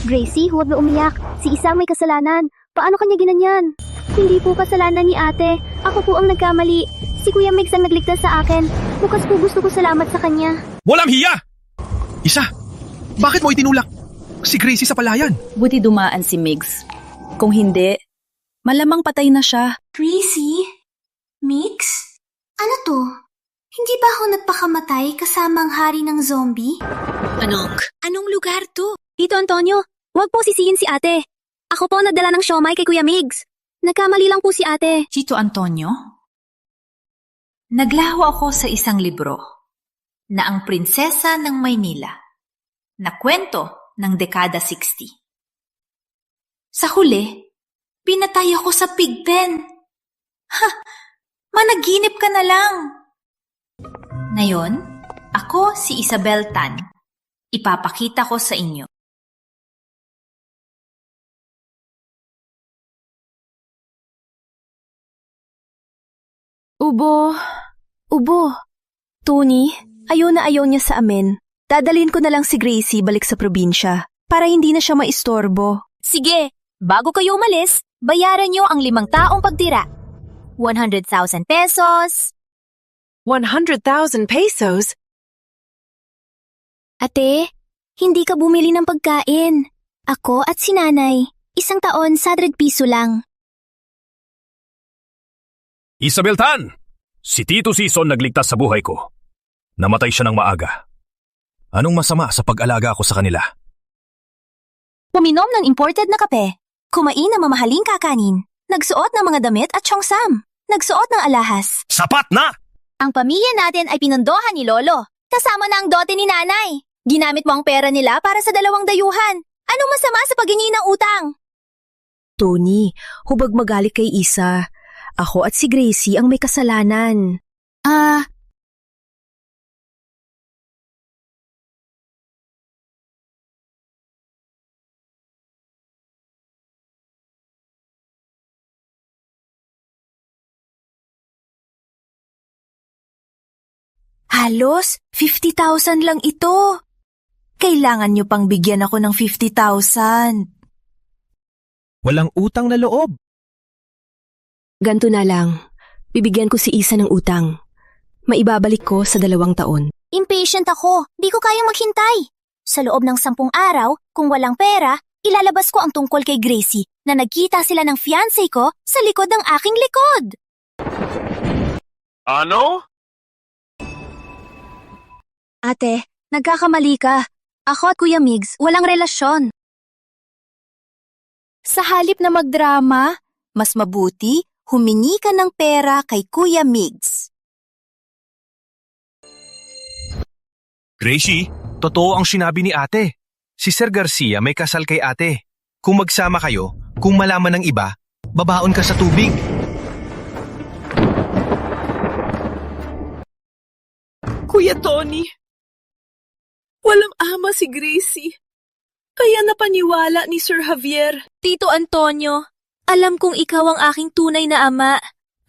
Gracie, huwag na umiyak. Si Isa may kasalanan. Paano kanya ginanyan? Hindi po kasalanan ni ate. Ako po ang nagkamali. Si Kuya Migs ang nagligtas sa akin. Bukas po gusto ko salamat sa kanya. Walang hiya! Isa, bakit mo itinulak si Gracie sa palayan? Buti dumaan si Migs. Kung hindi, malamang patay na siya. Gracie? Mix? Ano to? Hindi ba ako nagpakamatay kasama ang hari ng zombie? Anong lugar to? Tito Antonio, huwag po sisihin si ate. Ako po nagdala ng siomay kay Kuya Migs. Nagkamali lang po si ate. Tito Antonio? Naglaho ako sa isang libro na ang prinsesa ng Maynila na kwento ng dekada 60. Sa huli, pinatay ako sa pigpen. Ha! Managinip ka na lang! Ngayon, ako si Isabel Tan. Ipapakita ko sa inyo. Ubo. Tony, ayaw na ayaw niya sa amin. Dadalhin ko na lang si Gracie balik sa probinsya para hindi na siya maistorbo. Sige, bago kayo umalis, bayaran niyo ang 5 taong pagtira. 100,000 pesos. 100,000 pesos? Ate, hindi ka bumili ng pagkain. Ako at si nanay, 1 taon, 100 piso lang. Isabel Tan! Si Tito Sison nagligtas sa buhay ko. Namatay siya ng maaga. Anong masama sa pag-alaga ko sa kanila? Uminom ng imported na kape. Kumain ng mamahaling kakanin. Nagsuot ng mga damit at tsongsam. Nagsuot ng alahas. Sapat na! Ang pamilya natin ay pinondohan ni Lolo. Kasama na ang dote ni Nanay. Ginamit mo ang pera nila para sa 2 dayuhan. Anong masama sa paghingi ng utang? Tony, hubag magalit kay Isa. Ako at si Gracie ang may kasalanan. Halos 50,000 lang ito. Kailangan niyo pang bigyan ako ng 50,000. Walang utang na loob. Ganto na lang. Bibigyan ko si Isa ng utang. Maibabalik ko sa 2 taon. Impatient ako. Di ko kayang maghintay. Sa loob ng 10 araw, kung walang pera, ilalabas ko ang tungkol kay Gracie na nagkita sila ng fiancé ko sa likod ng aking likod. Ano? Ate, nagkakamali ka. Ako at Kuya Migs, walang relasyon. Sa halip na magdrama, mas mabuti humingi ka ng pera kay Kuya Migs. Gracie, totoo ang sinabi ni ate. Si Sir Garcia may kasal kay ate. Kung magsama kayo, kung malaman ng iba, babaon ka sa tubig. Kuya Tony, walang ama si Gracie. Kaya napaniwala ni Sir Javier. Tito Antonio, alam kong ikaw ang aking tunay na ama.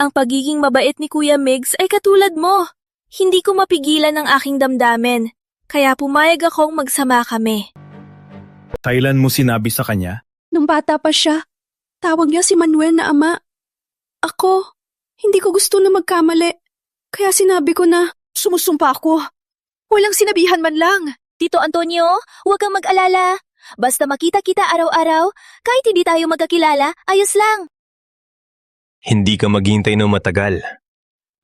Ang pagiging mabait ni Kuya Migs ay katulad mo. Hindi ko mapigilan ang aking damdamin, kaya pumayag akong magsama kami. Kailan mo sinabi sa kanya? Nung bata pa siya, tawag niya si Manuel na ama. Ako, hindi ko gusto na magkamali. Kaya sinabi ko na sumusumpa ako. Walang sinabihan man lang. Tito Antonio, huwag kang mag-alala. Basta makita kita araw-araw, kahit hindi tayo magkakilala, ayos lang. Hindi ka maghintay ng matagal.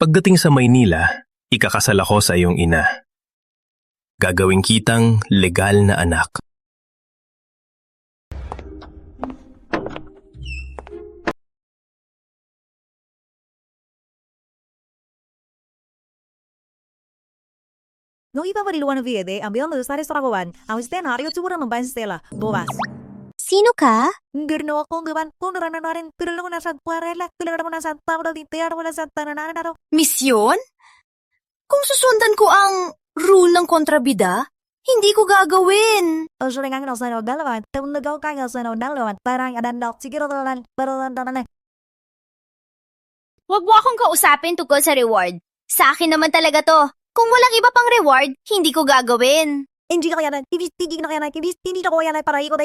Pagdating sa Maynila, ikakasal ako sa iyong ina. Gagawin kitang legal na anak. No iba mariluan ng VD, ang bilang sa restaurangan, ang escenario tsura ng bayan stela, buwas. Sino ka? Girno ako gaban, kung naranan na rin, pero lang nasa puarela, kailangan mo nasa tao na tiyar, wala sa tananan na. Misyon? Kung susundan ko ang rule ng kontrabida, hindi ko gagawin. O suling ang nasa dalawan, taon nagaw ka nga sa dalawan, parang adandok, siguro talan, pero tanan. Huwag mo akong kausapin tungkol sa reward. Sa akin naman talaga to. Kung walang iba pang reward, hindi ko gagawin. Hindi ko yan, hindi ko yan, hindi ko yan, para iko.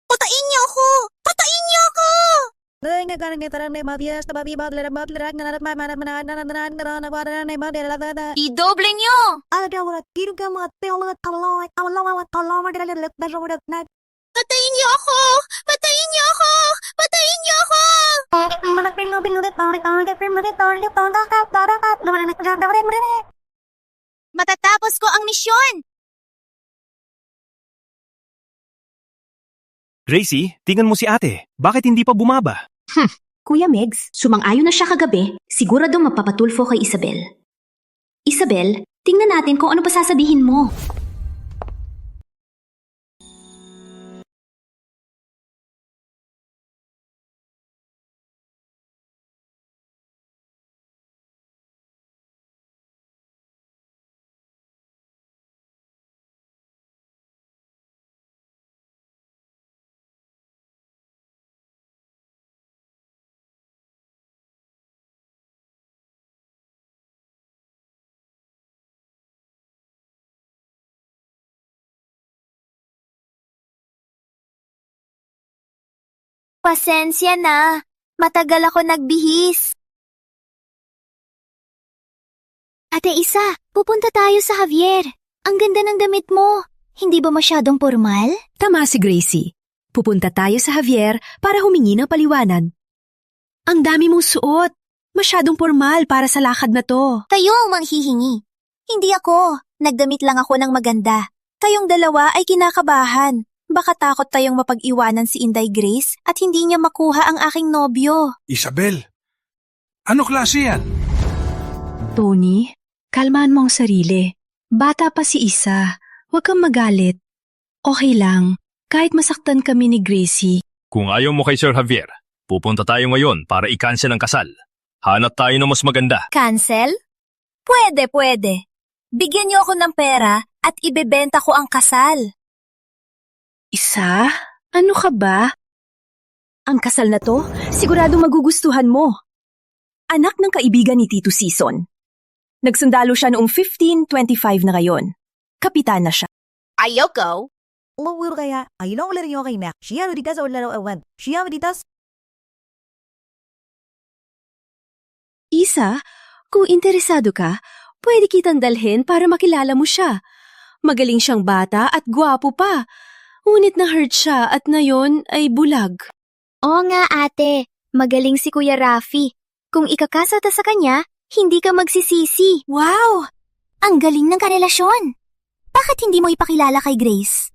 Patayin niyo ako! Patayin niyo ako! Idoble nyo! Patayin niyo ako! Patayin niyo ako! Patayin niyo ako! Matatapos ko ang misyon! Gracie, tingnan mo si ate. Bakit hindi pa bumaba? Kuya Megs, sumang-ayon na siya kagabi. Sigurado mapapatulfo kay Isabel. Isabel, tingnan natin kung ano pa sasabihin mo. Pasensya na. Matagal ako nagbihis. Ate Isa, pupunta tayo sa Javier. Ang ganda ng damit mo. Hindi ba masyadong formal? Tama si Gracie. Pupunta tayo sa Javier para humingi ng paliwanag. Ang dami mong suot. Masyadong formal para sa lakad na to. Kayo ang manghihingi. Hindi ako. Nagdamit lang ako ng maganda. Kayong dalawa ay kinakabahan. Baka takot tayong mapag-iwanan si Inday Grace at hindi niya makuha ang aking nobyo. Isabel, ano klase yan? Tony, kalmahan mo ang sarili. Bata pa si Isa. Huwag kang magalit. Okay lang. Kahit masaktan kami ni Gracie. Kung ayaw mo kay Sir Javier, pupunta tayo ngayon para i-cancel ang kasal. Hanap tayo ng mas maganda. Cancel? Pwede. Bigyan niyo ako ng pera at ibebenta ko ang kasal. Isa? Ano ka ba? Ang kasal na to, sigurado magugustuhan mo. Anak ng kaibigan ni Tito Season. Nagsundalo siya noong 1525 na ngayon. Kapitan na siya. Ayoko. Lawir kaya, ay lang ulit yung kay Mac. Siya maritas o laro awan. Siya maritas. Isa, kung interesado ka, pwede kitang dalhin para makilala mo siya. Magaling siyang bata at gwapo pa. Ngunit na-hurt siya at ngayon ay bulag. Oo nga ate, magaling si Kuya Rafi. Kung ikakasal ta sa kanya, hindi ka magsisisi. Wow! Ang galing ng karelasyon. Bakit hindi mo ipakilala kay Grace?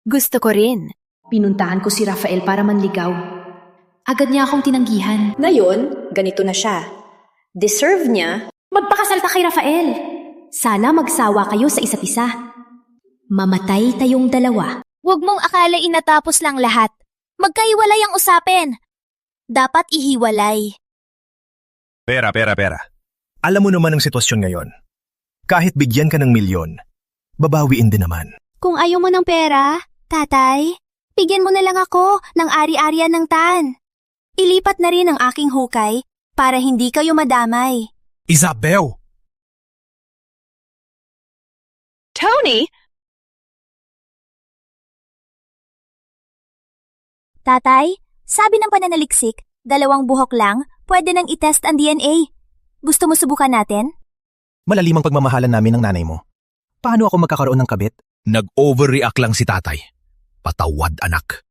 Gusto ko rin. Pinuntahan ko si Rafael para manligaw. Agad niya akong tinanggihan. Ngayon, ganito na siya. Deserve niya. Magpakasal ka kay Rafael. Sana magsawa kayo sa isa't isa. Mamatay tayong dalawa. Huwag mong akalain natapos lang lahat. Magkaiwalay ang usapin. Dapat ihiwalay. Pera. Alam mo naman ang sitwasyon ngayon. Kahit bigyan ka ng milyon, babawiin din naman. Kung ayaw mo ng pera, tatay, bigyan mo na lang ako ng ari-arian ng tan. Ilipat na rin ang aking hukay para hindi kayo madamay. Isabel! Tony! Tatay, sabi ng pananaliksik, 2 buhok lang, pwede nang itest ang DNA. Gusto mo subukan natin? Malalimang pagmamahalan namin ng nanay mo. Paano ako magkakaroon ng kabit? Nag-overreact lang si tatay. Patawad, anak.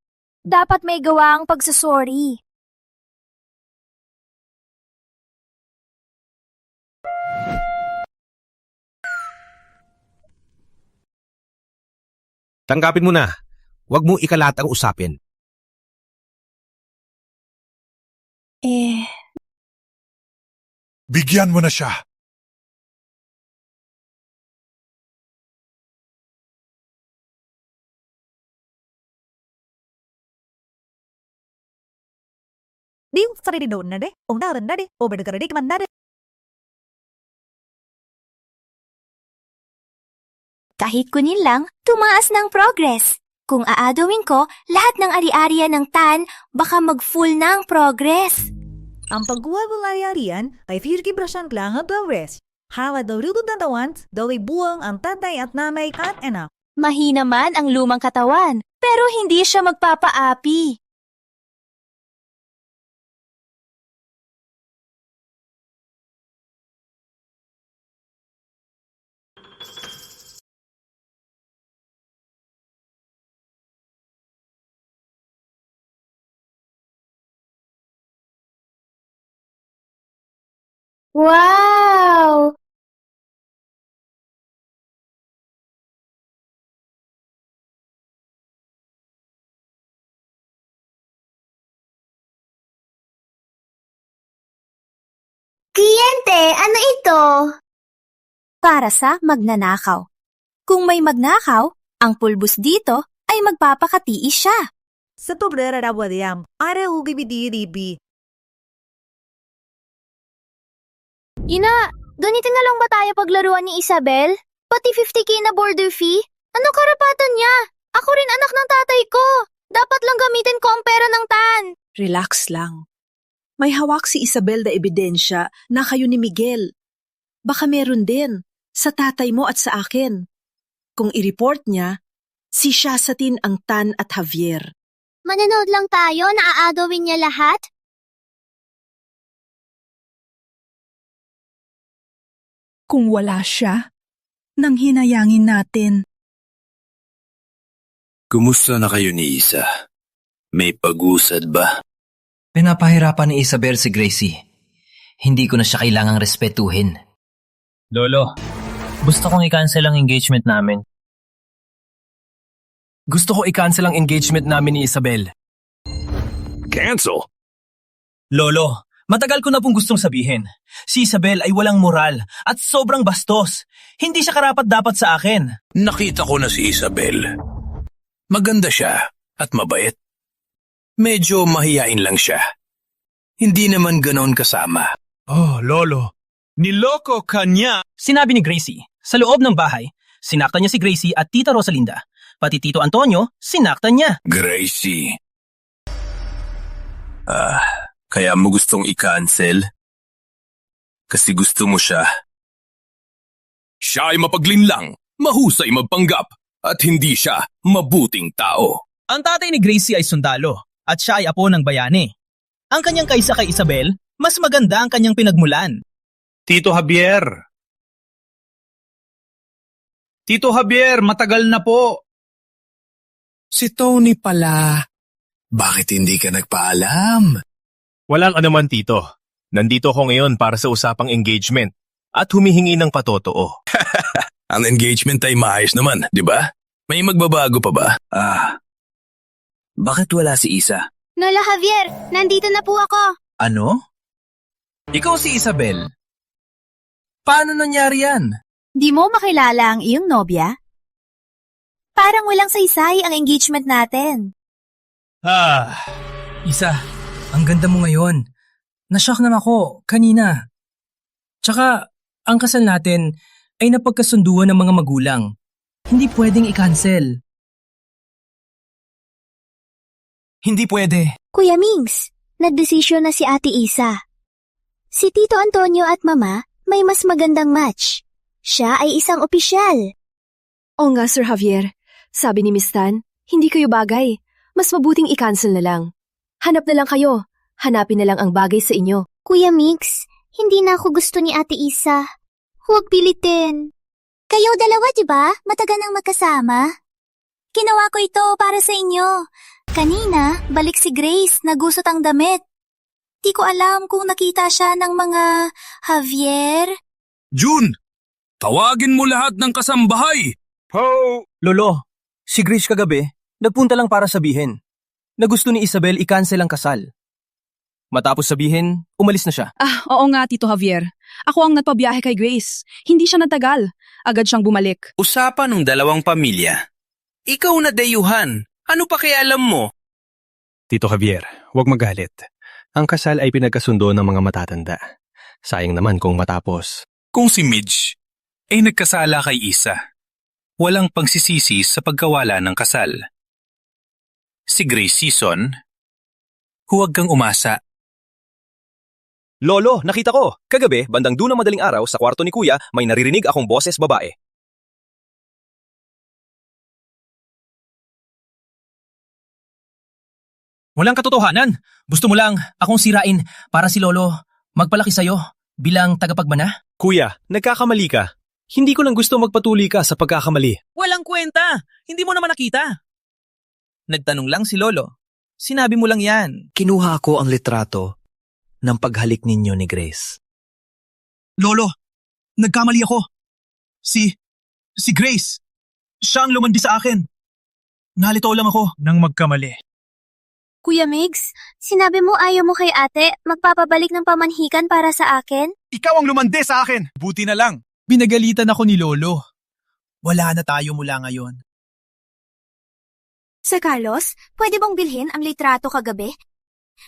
Dapat may gawa ang pagsasorry. Tanggapin mo na. Huwag mong ikalat ang usapin. Bigyan mo na siya. Di yung sarili doon na de. O naran na de. O bedagaradik man na de. Kahit kunin lang, tumaas ng progress. Kung aadawin ko, lahat ng ari-arian ng tan, baka mag-full na ang progress. Ang pagkuha ng ari-arian ay 50% lang ang progress. Hawa daw rito natawan, daw ay buwang ang tatay at nanay at anak. Mahina man ang lumang katawan, pero hindi siya magpapaapi. Wow! Kliyente, ano ito? Para sa magnanakaw. Kung may magnakaw, ang pulbos dito ay magpapakatiis siya. Sa tobrera na wadiyam, are ugibidiribi. Ina, ganito na lang ba tayo paglaruan ni Isabel? Pati 50k na border fee? Anong karapatan niya? Ako rin anak ng tatay ko. Dapat lang gamitin ko ang pera ng tan. Relax lang. May hawak si Isabel na ebidensya na kayo ni Miguel. Baka meron din sa tatay mo at sa akin. Kung i-report niya, si Shasatin ang Tan at Javier. Mananood lang tayo na aagawin niya lahat? Kung wala siya, nang hinayangin natin. Kumusta na kayo ni Isa? May pag-usad ba? Pinapahirapan ni Isabel si Gracie. Hindi ko na siya kailangang respetuhin. Lolo, gusto kong i-cancel ang engagement namin. Gusto ko i-cancel ang engagement namin ni Isabel. Cancel? Lolo, matagal ko na pong gustong sabihin. Si Isabel ay walang moral at sobrang bastos. Hindi siya karapat-dapat sa akin. Nakita ko na si Isabel. Maganda siya at mabait. Medyo mahiyain lang siya. Hindi naman ganoon kasama. Oh, Lolo. Niloko ka niya. Sinabi ni Gracie, sa loob ng bahay, sinaktan niya si Gracie at Tita Rosalinda. Pati Tito Antonio, sinaktan niya. Gracie. Kaya mo gustong i-cancel? Kasi gusto mo siya. Siya ay mapaglinlang, mahusay magpanggap, at hindi siya mabuting tao. Ang tatay ni Gracie ay sundalo at siya ay apo ng bayani. Ang kanyang kaysa kay Isabel, mas maganda ang kanyang pinagmulan. Tito Javier! Tito Javier, matagal na po. Si Tony pala. Bakit hindi ka nagpaalam? Walang anuman, Tito. Nandito ako ngayon para sa usapang engagement at humihingi ng patotoo. Ang engagement ay maayos naman, di ba? May magbabago pa ba? Bakit wala si Isa? Lola Javier, nandito na po ako. Ano? Ikaw si Isabel? Paano nangyari yan? Di mo makilala ang iyong nobya? Parang walang saysay ang engagement natin. Isa, ang ganda mo ngayon. Nashock naman ako kanina. Tsaka, ang kasal natin ay napagkasunduan ng mga magulang. Hindi pwedeng i-cancel. Hindi pwede. Kuya Mings, nagdesisyon na si Ate Isa. Si Tito Antonio at Mama may mas magandang match. Siya ay isang opisyal. Oo nga, Sir Javier. Sabi ni Miss Tan, hindi kayo bagay. Mas mabuting i-cancel na lang. Hanap na lang kayo. Hanapin na lang ang bagay sa inyo. Kuya Mix, hindi na ako gusto ni Ate Isa. Huwag pilitin. Kayo dalawa, di ba? Matagal nang magkasama. Ginawa ko ito para sa inyo. Kanina, balik si Grace, nagusot ang damit. Di ko alam kung nakita siya ng mga Javier. June! Tawagin mo lahat ng kasambahay! Lolo, si Grace kagabi, nagpunta lang para sabihin na gusto ni Isabel i-cancel ang kasal. Matapos sabihin, umalis na siya. Oo nga, Tito Javier. Ako ang nagpabiyahe kay Grace. Hindi siya natagal. Agad siyang bumalik. Usapan ng dalawang pamilya. Ikaw na dayuhan. Ano pa kaya alam mo? Tito Javier, huwag magalit. Ang kasal ay pinagkasundo ng mga matatanda. Sayang naman kung matapos. Kung si Midge ay nagkasala kay Isa, walang pangsisisi sa pagkawala ng kasal. Si Grace Season, huwag kang umasa. Lolo, nakita ko. Kagabi, bandang doon ng madaling araw, sa kwarto ni Kuya, may naririnig akong boses babae. Walang katotohanan. Gusto mo lang akong sirain para si Lolo magpalaki sa'yo bilang tagapagmana? Kuya, nagkakamali ka. Hindi ko lang gusto magpatuloy ka sa pagkakamali. Walang kwenta. Hindi mo naman nakita. Nagtanong lang si Lolo. Sinabi mo lang yan. Kinuha ko ang litrato ng paghalik ninyo ni Grace. Lolo, nagkamali ako. Si Grace. Siya ang lumandi sa akin. Nalito lang ako nang magkamali. Kuya Migs, sinabi mo ayaw mo kay ate magpapabalik ng pamanhikan para sa akin? Ikaw ang lumande sa akin. Buti na lang. Binagalitan ako ni Lolo. Wala na tayo mula ngayon. Sir Carlos, pwede bang bilhin ang litrato kagabi?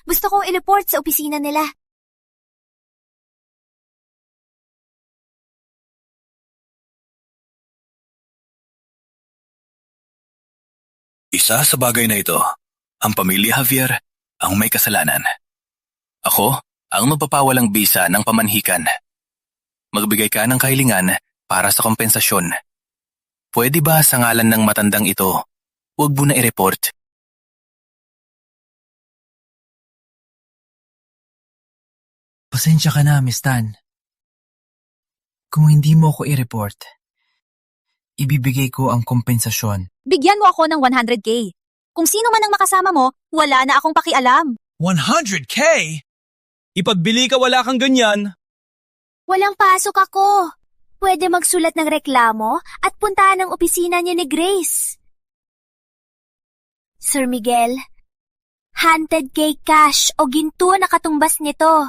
Gusto kong i-report sa opisina nila. Isa sa bagay na ito, ang pamilya Javier ang may kasalanan. Ako ang magpapawalang bisa ng pamanhikan. Magbigay ka ng kahilingan para sa kompensasyon. Pwede ba sa ngalan ng matandang ito, huwag mo na i-report? Pasensya ka na, Miss Tan. Kung hindi mo ako i-report, ibibigay ko ang kompensasyon. Bigyan mo ako ng 100K. Kung sino man ang makasama mo, wala na akong pakialam. 100K? Ipagbili ka wala kang ganyan. Walang pasok ako. Pwede magsulat ng reklamo at puntahan ang opisina niya ni Grace. Sir Miguel, 100K cash o ginto na katumbas nito.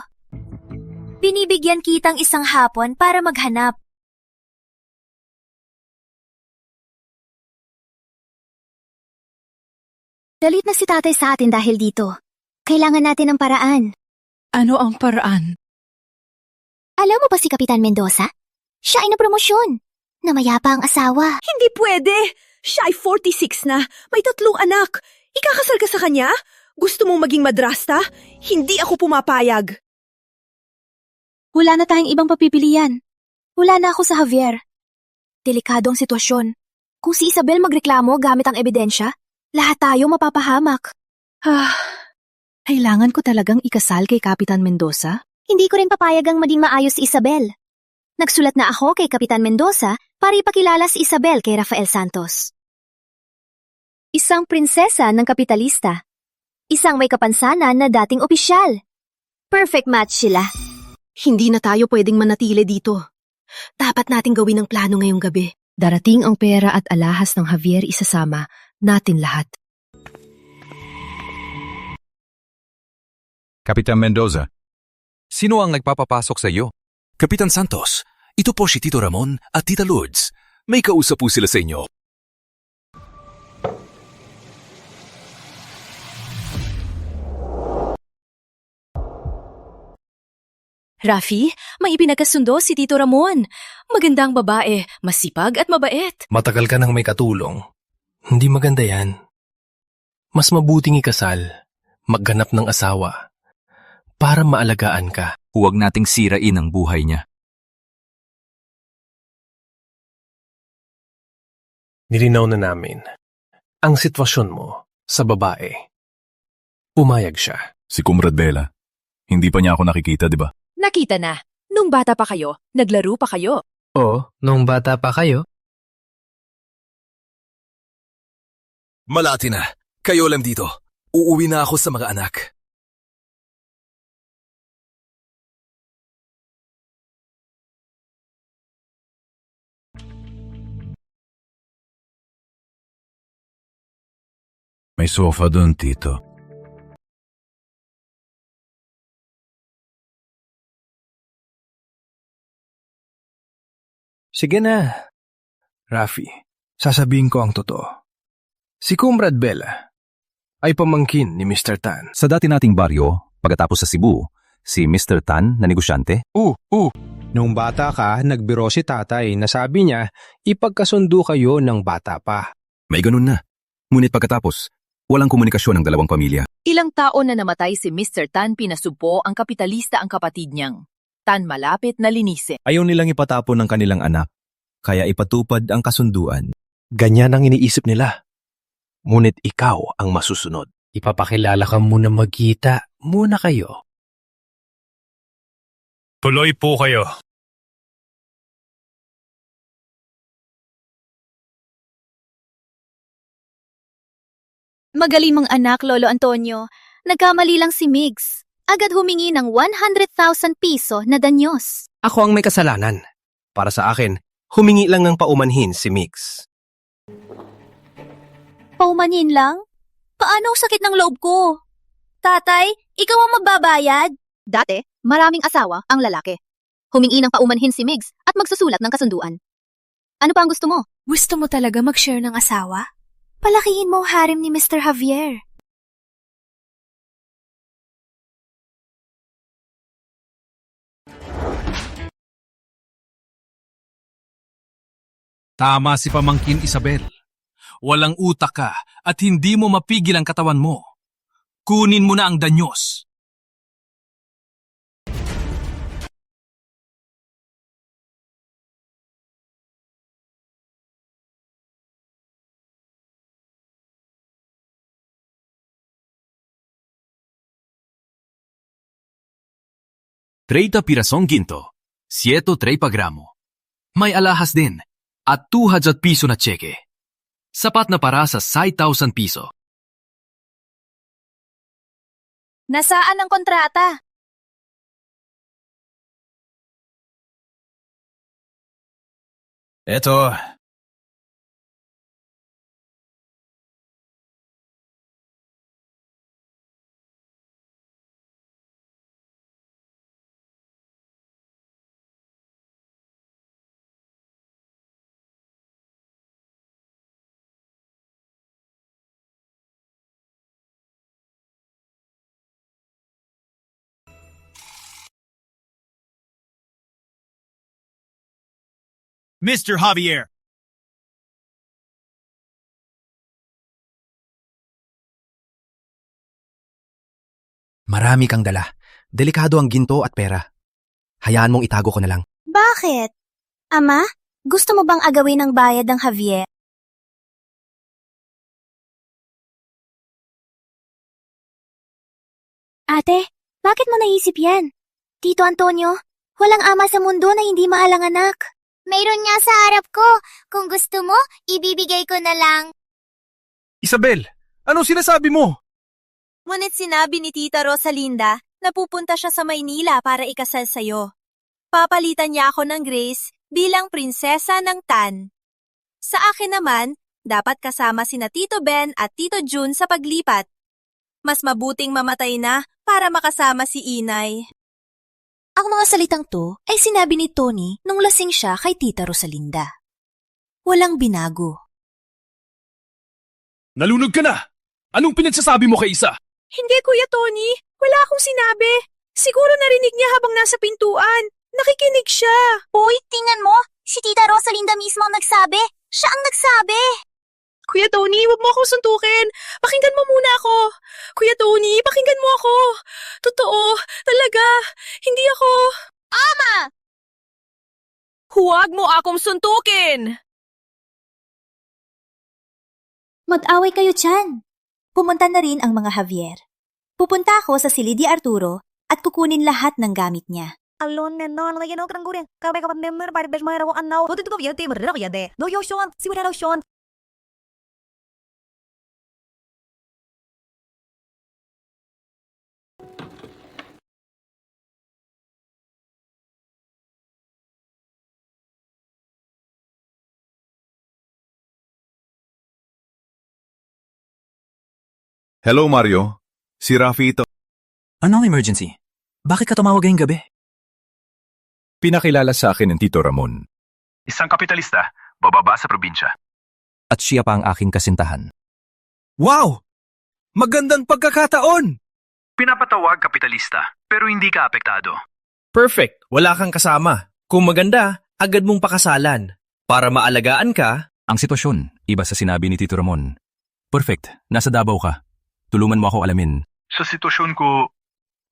Binibigyan kitang isang hapon para maghanap. Galit na si tatay sa atin dahil dito. Kailangan natin ng paraan. Ano ang paraan? Alam mo ba si Kapitan Mendoza? Siya ay napromosyon. Namayapa ang asawa. Hindi pwede! Siya ay 46 na, may 3 anak. Ikakasal ka sa kanya? Gusto mong maging madrasta? Hindi ako pumapayag. Wala na tayong ibang papipilian. Wala na ako sa Javier. Delikado ang sitwasyon. Kung si Isabel magreklamo gamit ang ebidensya, lahat tayo mapapahamak. Kailangan ko talagang ikasal kay Kapitan Mendoza? Hindi ko rin papayag ang maging maayos si Isabel. Nagsulat na ako kay Kapitan Mendoza para ipakilala si Isabel kay Rafael Santos. Isang prinsesa ng kapitalista. Isang may kapansanan na dating opisyal. Perfect match sila. Hindi na tayo pwedeng manatili dito. Dapat nating gawin ang plano ngayong gabi. Darating ang pera at alahas ng Javier isasama natin lahat. Kapitan Mendoza, sino ang nagpapapasok sa iyo? Kapitan Santos, ito po si Tito Ramon at Tita Lourdes. May kausap po sila sa inyo. Rafi, may ipinagkasundo si Tito Ramon. Magandang babae, masipag at mabait. Matagal ka nang may katulong. Hindi maganda yan. Mas mabuting ikasal, magganap ng asawa, para maalagaan ka. Huwag nating sirain ang buhay niya. Nilinaw na namin ang sitwasyon mo sa babae. Pumayag siya. Si Comrade Bella, hindi pa niya ako nakikita, di ba? Nakita na. Nung bata pa kayo, naglaro pa kayo. Oo, nung bata pa kayo. Malati na. Kayo lang dito. Uuwi na ako sa mga anak. May sofa doon, Tito. Sige na. Rafi, sasabihin ko ang totoo. Si Comrade Bella ay pamangkin ni Mr. Tan. Sa dati nating baryo, pagkatapos sa Cebu, si Mr. Tan na negosyante? Nung bata ka, nagbiro si tatay na sabi niya, ipagkasundo kayo ng bata pa. May ganun na. Ngunit pagkatapos, Walang komunikasyon ng dalawang pamilya. Ilang taon na namatay si Mr. Tan, pinasubo ang kapitalista ang kapatid niyang. Tan malapit na linise. Ayaw nilang ipatapon ng kanilang anak, kaya ipatupad ang kasunduan. Ganyan ang iniisip nila. Ngunit ikaw ang masusunod. Ipapakilala ka muna magkita. Muna kayo. Tuloy po kayo. Magaling mong anak, Lolo Antonio. Nagkamali lang si Migs. Agad humingi ng 100,000 piso na danyos. Ako ang may kasalanan. Para sa akin, humingi lang ng paumanhin si Mix. Paumanhin lang? Paano ang sakit ng loob ko? Tatay, ikaw ang magbabayad? Dati, maraming asawa ang lalaki. Humingi ng paumanhin si Migs at magsusulat ng kasunduan. Ano pa ang gusto mo? Gusto mo talaga mag-share ng asawa? Palakihin mo ang harem ni Mr. Javier. Tama si Pamangkin Isabel. Walang utak ka at hindi mo mapigil ang katawan mo. Kunin mo na ang danyos. Treinta pirasong ginto, 7 gramo. May alahas din at 200 piso na tseke. Sapat na para sa 6,000 piso. Nasaan ang kontrata? Eto. Mr. Javier. Marami kang dala. Delikado ang ginto at pera. Hayaan mong itago ko na lang. Bakit? Ama, gusto mo bang agawin ng bayad ng Javier? Ate, bakit mo naisip yan? Tito Antonio, walang ama sa mundo na hindi mahal ang anak. Mayroon nga sa harap ko. Kung gusto mo, ibibigay ko na lang. Isabel, anong sinasabi mo? Ngunit sinabi ni Tita Rosalinda na pupunta siya sa Maynila para ikasal sa'yo. Papalitan niya ako ng Grace bilang prinsesa ng Tan. Sa akin naman, dapat kasama sina Tito Ben at Tito Jun sa paglipat. Mas mabuting mamatay na para makasama si Inay. Ang mga salitang to ay sinabi ni Tony nung lasing siya kay Tita Rosalinda. Walang binago. Nalunod ka na! Anong pinagsasabi mo kay Isa? Hindi, Kuya Tony. Wala akong sinabi. Siguro narinig niya habang nasa pintuan. Nakikinig siya. Uy, tingnan mo. Si Tita Rosalinda mismo ang nagsabi. Siya ang nagsabi. Kuya Tony, huwag mo akong suntukin. Pakinggan mo muna ako. Kuya Tony, pakinggan mo ako. Totoo, talaga. Hindi ako... Ama! Huwag mo akong suntukin! Mag-away kayo dyan. Pumunta na rin ang mga Javier. Pupunta ako sa Silid di Arturo at kukunin lahat ng gamit niya. Alon na lagi no krang gurin. Kabay ka member para bes mayroon ang now. Buti to yate merero yade. No yo Sean, si wala Sean. Hello, Mario. Si Rafi ito. Anong emergency? Bakit ka tumawag ngayong gabi? Pinakilala sa akin ng Tito Ramon. Isang kapitalista, bababa sa probinsya. At siya pa ang aking kasintahan. Wow! Magandang pagkakataon! Pinapatawag kapitalista, pero hindi ka apektado. Perfect. Wala kang kasama. Kung maganda, agad mong pakasalan. Para maalagaan ka. Ang sitwasyon, iba sa sinabi ni Tito Ramon. Perfect. Nasa Davao ka. Tulungan mo ako alamin. Sa sitwasyon ko,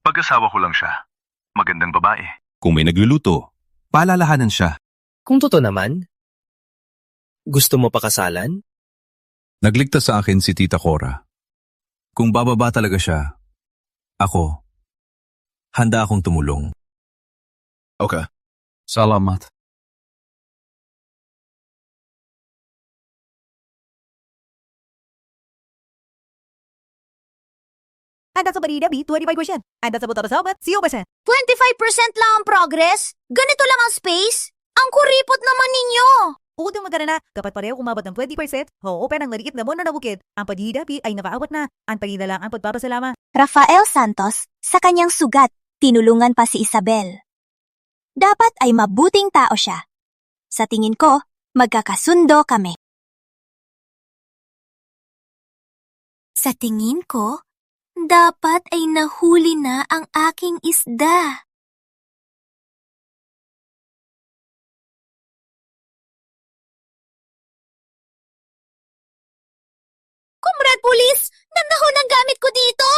pag-asawa ko lang siya. Magandang babae. Kung may nagluluto, paalalahanan siya. Kung totoo naman, gusto mo pakasalan? Nagligtas sa akin si Tita Cora. Kung bababa talaga siya, ako, handa akong tumulong. Okay. Salamat. And that's about it, 25%. And that's about the result, 0%. 25% lang ang progress? Ganito lang ang space? Ang kuripot naman ninyo! Huwag kang magkarana, kapag pareho umabot ng 20%, ho-open ang maliit na mono na bukid. Ang paghihidapi ay nakaawat na. Ang paghidalang ang pagpapasalama. Rafael Santos, sa kanyang sugat, tinulungan pa si Isabel. Dapat ay mabuting tao siya. Sa tingin ko, magkakasundo kami. Sa tingin ko, dapat ay nahuli na ang aking isda. Kumrad Pulis! Nandahon ang gamit ko dito!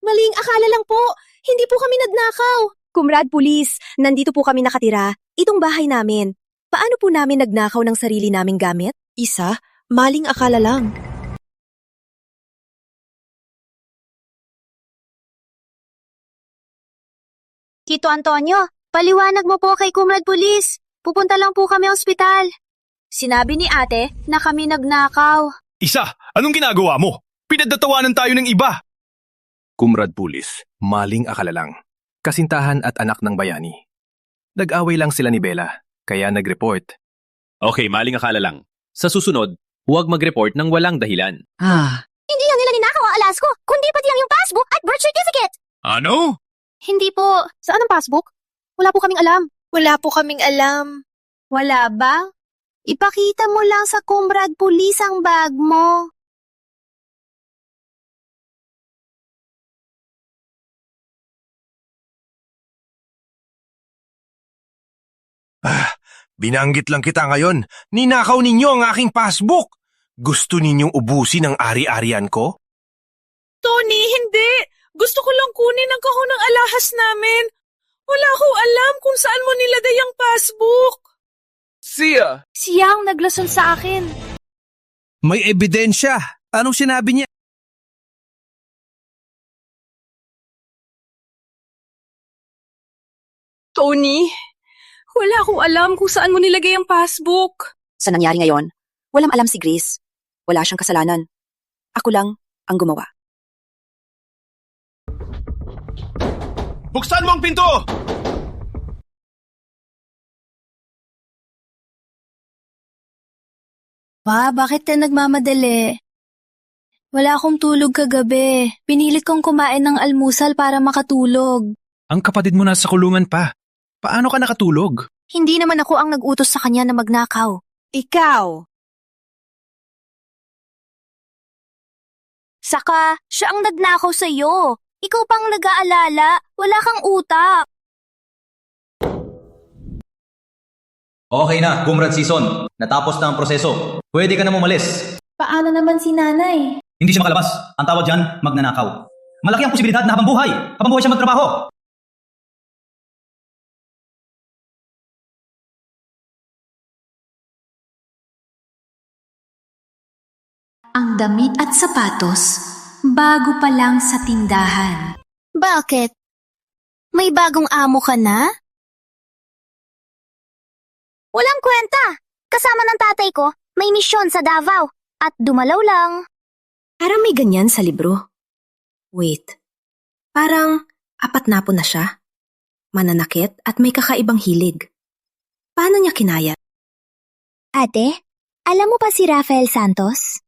Maling akala lang po. Hindi po kami nagnakaw. Kumrad Pulis, nandito po kami nakatira. Itong bahay namin. Paano po namin nagnakaw ng sarili naming gamit? Isa, maling akala lang. Tito Antonio, paliwanag mo po kay Kumrad Pulis. Pupunta lang po kami ospital. Sinabi ni ate na kami nagnakaw. Isa, anong ginagawa mo? Pinagtatawanan tayo ng iba. Kumrad Pulis, maling akala lang. Kasintahan at anak ng bayani. Nag-away lang sila ni Bella, kaya nag-report. Okay, maling akala lang. Sa susunod, huwag mag-report ng walang dahilan. Hindi lang nila ninakaw ang alas ko, kundi pati lang yung passbook at birth certificate. Ano? Hindi po. Saan ang passbook? Wala po kaming alam. Wala po kaming alam. Wala ba? Ipakita mo lang sa Kumrad Pulis ang bag mo. Binanggit lang kita ngayon. Ninakaw ninyo ang aking passbook. Gusto ninyong ubusin ang ari-arian ko? Tony, hindi! Gusto ko lang kunin ang kahon ng alahas namin. Wala akong alam kung saan mo nilagay ang passbook. Siya ang naglasal sa akin. May ebidensya. Anong sinabi niya? Tony, wala akong alam kung saan mo nilagay ang passbook. Sa nangyari ngayon, walang alam si Grace. Wala siyang kasalanan. Ako lang ang gumawa. Buksan mo ang pinto! Pa, bakit ka nagmamadali? Wala akong tulog kagabi. Pinilit kong kumain ng almusal para makatulog. Ang kapatid mo nasa kulungan pa. Paano ka nakatulog? Hindi naman ako ang nag-utos sa kanya na magnakaw. Ikaw! Saka, siya ang nagnakaw sa'yo. Ikaw pang nag-aalala. Wala kang utak. Okay na, Kumrad Season. Natapos na ang proseso. Pwede ka na umalis. Paano naman si nanay? Hindi siya makalabas. Ang tawag dyan, magnanakaw. Malaki ang posibilidad na habang buhay siya magtrabaho. Ang damit at sapatos, bago pa lang sa tindahan. Bakit? May bagong amo ka na? Walang kwenta. Kasama ng tatay ko, may misyon sa Davao. At dumalaw lang. Parang may ganyan sa libro. Wait. Parang 4 na po na siya. Mananakit at may kakaibang hilig. Paano niya kinaya? Ate, alam mo pa si Rafael Santos?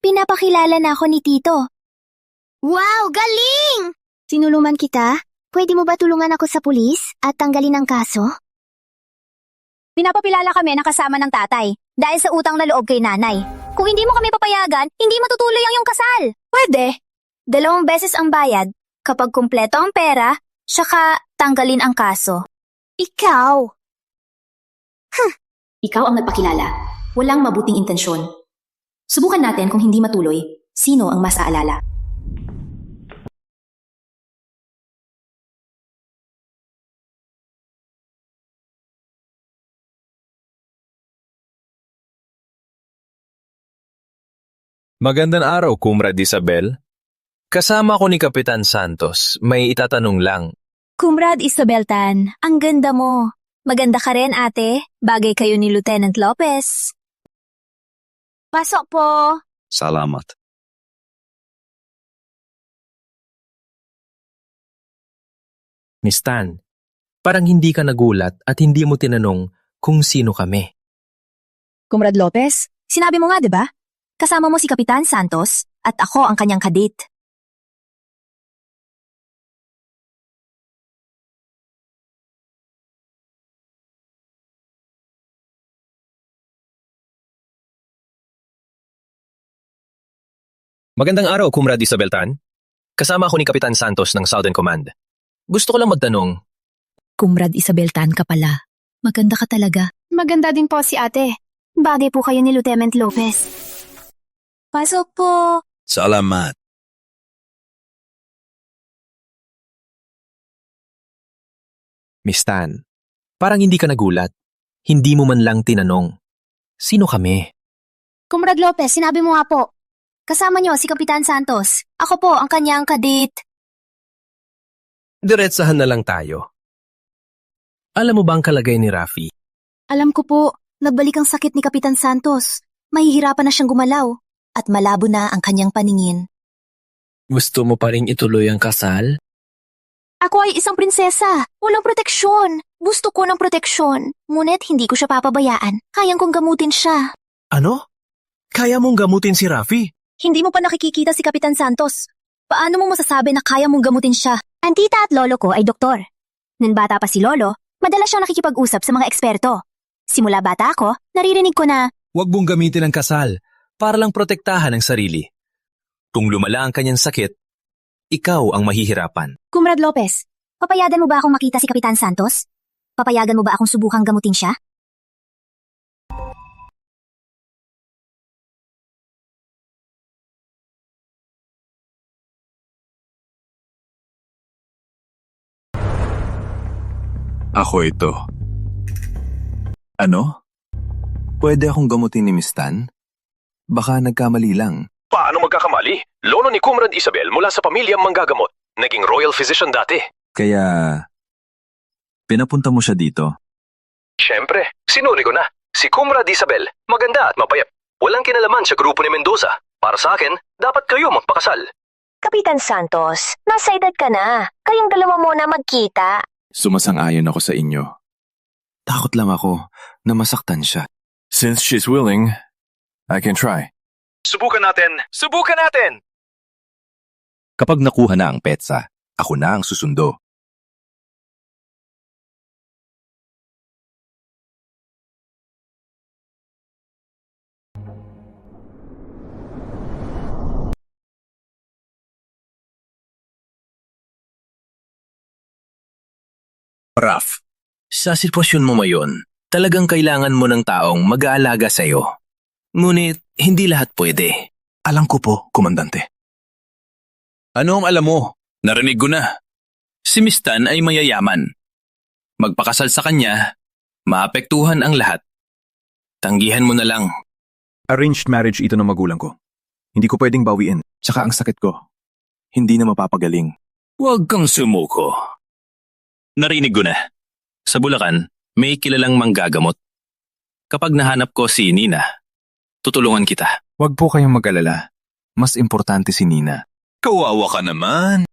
Pinapakilala na ako ni Tito. Wow, galing! Sinuluman kita? Pwede mo ba tulungan ako sa pulis at tanggalin ang kaso? Pinapapilala kami na kasama ng tatay dahil sa utang na loob kay nanay. Kung hindi mo kami papayagan, hindi matutuloy ang iyong kasal. Pwede. 2 beses ang bayad kapag kumpleto ang pera, saka tanggalin ang kaso. Ikaw! Ikaw ang nagpakilala. Walang mabuting intensyon. Subukan natin kung hindi matuloy, sino ang mas aalala. Magandang araw, Kumrad Isabel. Kasama ko ni Kapitan Santos. May itatanong lang. Kumrad Isabel Tan, ang ganda mo. Maganda ka rin, ate. Bagay kayo ni Lieutenant Lopez. Pasok po. Salamat. Miss Tan, parang hindi ka nagulat at hindi mo tinanong kung sino kami. Kumrad Lopez, sinabi mo nga, di ba? Kasama mo si Kapitan Santos at ako ang kanyang kadate. Magandang araw, Kumrad Isabel Tan. Kasama ako ni Kapitan Santos ng Southern Command. Gusto ko lang magtanong. Kumrad Isabel Tan ka pala. Maganda ka talaga. Maganda din po si ate. Bagay po kayo ni Lieutenant Lopez. Pasok po. Salamat. Miss Tan, parang hindi ka nagulat. Hindi mo man lang tinanong. Sino kami? Kumrad Lopez, sinabi mo nga po. Kasama niyo si Kapitan Santos. Ako po ang kanyang kadate. Diretsahan na lang tayo. Alam mo ba ang kalagay ni Rafi? Alam ko po, nagbalik ang sakit ni Kapitan Santos. Mahihirapan na siyang gumalaw. At malabo na ang kanyang paningin. Gusto mo pa rin ituloy ang kasal? Ako ay isang prinsesa. Walang proteksyon. Gusto ko ng proteksyon. Ngunit hindi ko siya papabayaan. Kayang kong gamutin siya. Ano? Kaya mong gamutin si Rafi? Hindi mo pa nakikikita si Kapitan Santos. Paano mo masasabi na kaya mong gamutin siya? Ang tita at lolo ko ay doktor. Nung bata pa si lolo, madalas siyang nakikipag-usap sa mga eksperto. Simula bata ako, naririnig ko na, Huwag mong gamitin ang kasal para lang protektahan ang sarili. Kung lumala ang kanyang sakit, ikaw ang mahihirapan. Kumrad Lopez, papayagan mo ba akong makita si Kapitan Santos? Papayagan mo ba akong subukang gamutin siya? Ako ito. Ano? Pwede akong gamutin ni Miss Tan? Baka nagkamali lang. Paano magkakamali? Lolo ni Kumrad Isabel mula sa pamilyang manggagamot. Naging royal physician dati. Kaya, pinapunta mo siya dito. Siyempre, sinuri ko na. Si Kumrad Isabel, maganda at mapayap. Walang kinalaman sa grupo ni Mendoza. Para sa akin, dapat kayo magpakasal. Kapitan Santos, nasa edad ka na. Kayong dalawa muna magkita. Sumasang-ayon ako sa inyo. Takot lang ako na masaktan siya. Since she's willing, I can try. Subukan natin! Subukan natin! Kapag nakuha na ang petsa, ako na ang susundo. Raf, sa sitwasyon mo ngayon, talagang kailangan mo ng taong mag-aalaga sa'yo. Ngunit, hindi lahat pwede. Alam ko po, Komandante. Ano ang alam mo? Narinig ko na. Si Miss Tan ay mayayaman. Magpakasal sa kanya, maapektuhan ang lahat. Tanggihan mo na lang. Arranged marriage ito ng magulang ko. Hindi ko pwedeng bawiin. Tsaka ang sakit ko, hindi na mapapagaling. Huwag kang sumuko. Narinig ko na. Sa Bulacan, may kilalang manggagamot. Kapag nahanap ko si Nina, tutulungan kita. Huwag po kayong mag-alala. Mas importante si Nina. Kawawa ka naman.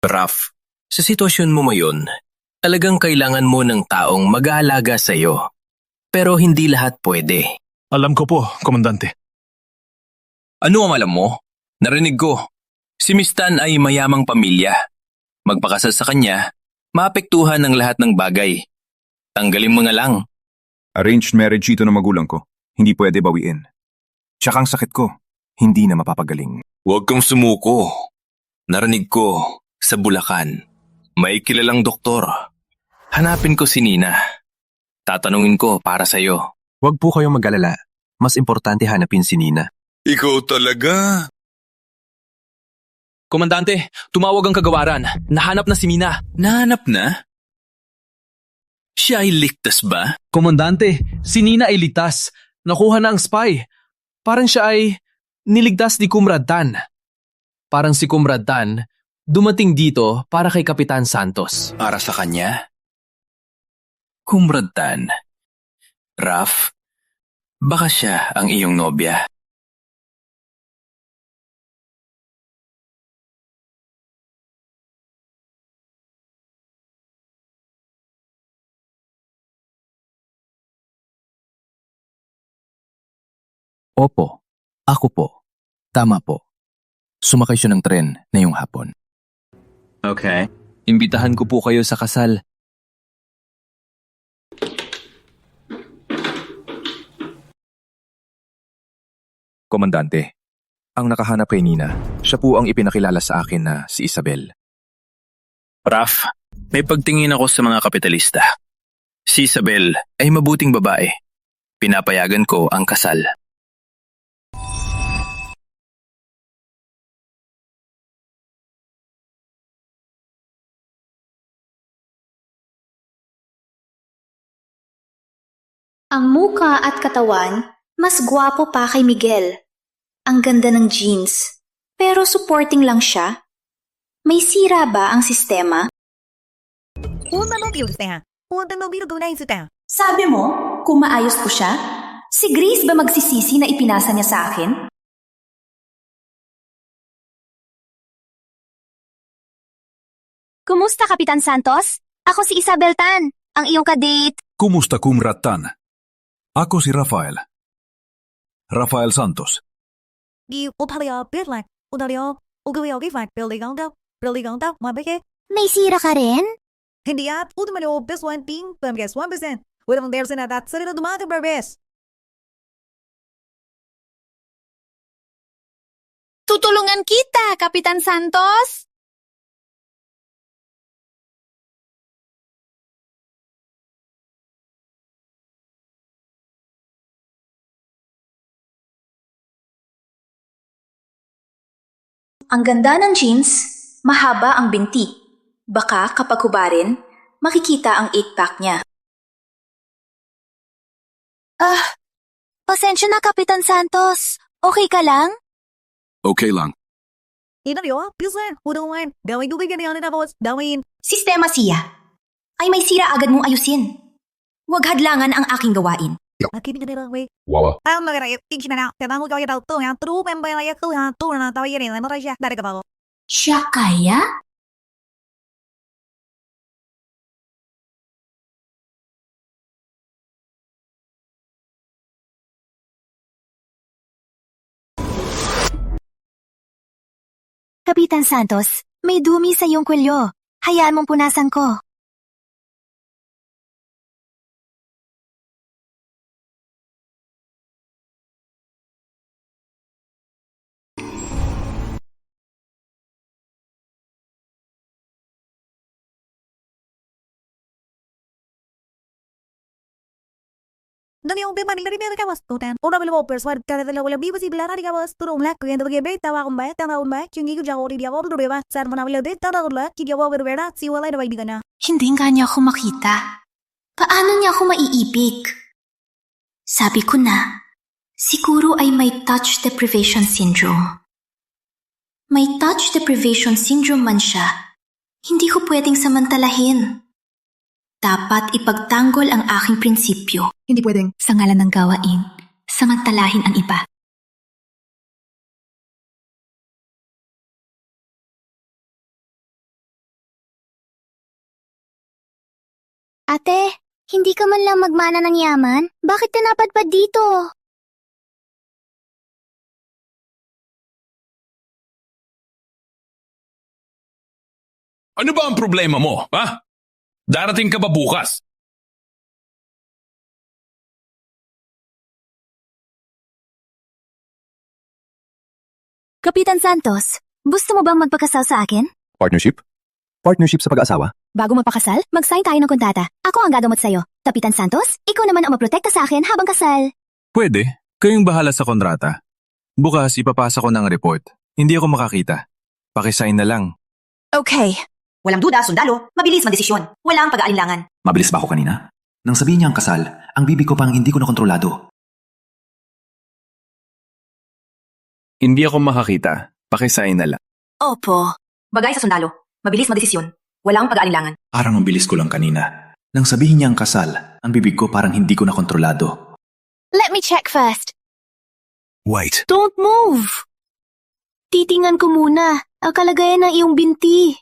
Raf, sa sitwasyon mo ngayon, talagang kailangan mo ng taong mag-aalaga sa'yo. Pero hindi lahat pwede. Alam ko po, Komandante. Ano ang alam mo? Narinig ko. Si Miss Tan ay mayamang pamilya. Magpakasal sa kanya, maapektuhan ang lahat ng bagay. Tanggalin mo na lang. Arranged marriage ito ng magulang ko. Hindi pwede bawiin. Tsaka ang sakit ko, hindi na mapapagaling. Huwag kang sumuko. Narinig ko, Sa Bulacan, may kilalang doktor. Hanapin ko si Nina. Tatanungin ko para sa'yo. Huwag po kayong mag-alala. Mas importante hanapin si Nina. Ikaw talaga. Komandante, tumawag ang kagawaran. Nahanap na si Mina. Nahanap na? Siya ay ligtas ba? Komandante, si Nina ay ligtas. Nakuha na ang spy. Parang siya ay niligtas ni Comrade Tan. Parang si Comrade Tan dumating dito para kay Kapitan Santos. Para sa kanya? Comrade Tan. Raf, baka siya ang iyong nobya. Opo, ako po. Tama po. Sumakay siya ng tren ngayong hapon. Okay. Imbitahan ko po kayo sa kasal. Komandante, ang nakahanap kay Nina, siya po ang ipinakilala sa akin na si Isabel. Raf, may pagtingin ako sa mga kapitalista. Si Isabel ay mabuting babae. Pinapayagan ko ang kasal. Ang muka at katawan, mas gwapo pa kay Miguel. Ang ganda ng jeans. Pero supporting lang siya. May sira ba ang sistema? Sabi mo, kung maayos ko siya, si Grace ba magsisisi na ipinasa niya sa akin? Kumusta, Kapitan Santos? Ako si Isabel Tan, ang iyong kadate. Kumusta, Comrade Tan? Ako si Rafael. Rafael Santos. May sira ka rin? Tutulungan kita, Kapitan Santos! Ang ganda ng jeans, mahaba ang binti. Baka kapag hubarin, makikita ang 8-pack niya. Pasensya na, Kapitan Santos. Okay ka lang? Okay lang. Sistema siya. Ay may sira agad mong ayusin. Huwag hadlangan ang aking gawain. Wawa. Siya kaya? Kapitan Santos, may dumi sa iyong kwelyo. Hayaan mong punasan ko. Hindi nga niya ako makita. Paano niya ako maiipik? Sabi ko na, siguro ay may touch deprivation syndrome. May touch deprivation syndrome man siya, hindi ko pwedeng samantalahin. Dapat ipagtanggol ang aking prinsipyo. Hindi pwedeng sa ngalan ng gawain, samantalahin ang iba. Ate, hindi ka man lang magmana ng yaman? Bakit ka napadpad dito? Ano ba ang problema mo, ha? Darating ka ba bukas? Kapitan Santos, gusto mo bang magpakasal sa akin? Partnership? Partnership sa pag-aasawa? Bago magpakasal, mag-sign tayo ng kontata. Ako ang gagamot sa'yo. Kapitan Santos, ikaw naman ang maprotekta sa akin habang kasal. Pwede. Kayong bahala sa kontrata. Bukas ipapasa ko ng report. Hindi ako makakita. Pakisign na lang. Okay. Walang duda, sundalo. Mabilis magdesisyon. Walang pag-aalinlangan. Mabilis ba ako kanina? Nang sabihin niya ang kasal, ang bibig ko pang hindi ko nakontrolado. Hindi ako makakita. Pakisign na lang. Opo. Bagay sa sundalo. Mabilis magdesisyon. Walang pag-aalinlangan. Parang ang bilis ko lang kanina. Nang sabihin niya ang kasal, ang bibig ko parang hindi ko nakontrolado. Let me check first. Wait. Don't move! Titingan ko muna ang kalagayan ng iyong binti.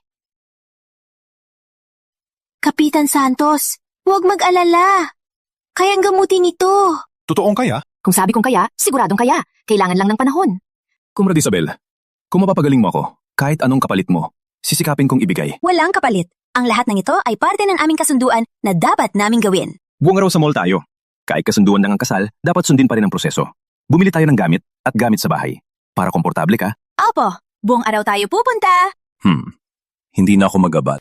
Kapitan Santos, huwag mag-alala. Kayang gamutin ito. Totoong kaya? Kung sabi kong kaya, siguradong kaya. Kailangan lang ng panahon. Comrade Isabel, kung mapapagaling mo ako, kahit anong kapalit mo, sisikapin kong ibigay. Walang kapalit. Ang lahat ng ito ay parte ng aming kasunduan na dapat naming gawin. Buong araw sa mall tayo. Kahit kasunduan lang ang kasal, dapat sundin pa rin ang proseso. Bumili tayo ng gamit at gamit sa bahay. Para komportable ka. Opo, buong araw tayo pupunta. Hindi na ako magabat.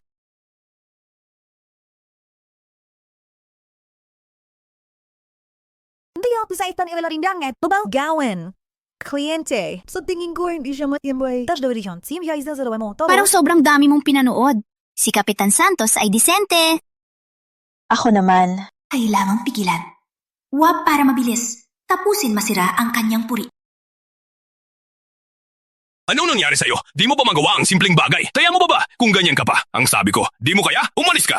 Hindi ako sa itan ilalindang at tubang gawin. Kliyente. Sa tingin ko, hindi siya matimbay. Tas daw siya, siya isa sa lawa mo. Parang sobrang dami mong pinanood. Si Kapitan Santos ay disente. Ako naman. Kailangang pigilan. Huwag para mabilis. Tapusin masira ang kanyang puri. Anong nangyari sa'yo? Di mo ba magawa ang simpleng bagay? Kaya mo ba? Kung ganyan ka pa. Ang sabi ko, di mo kaya? Umalis ka!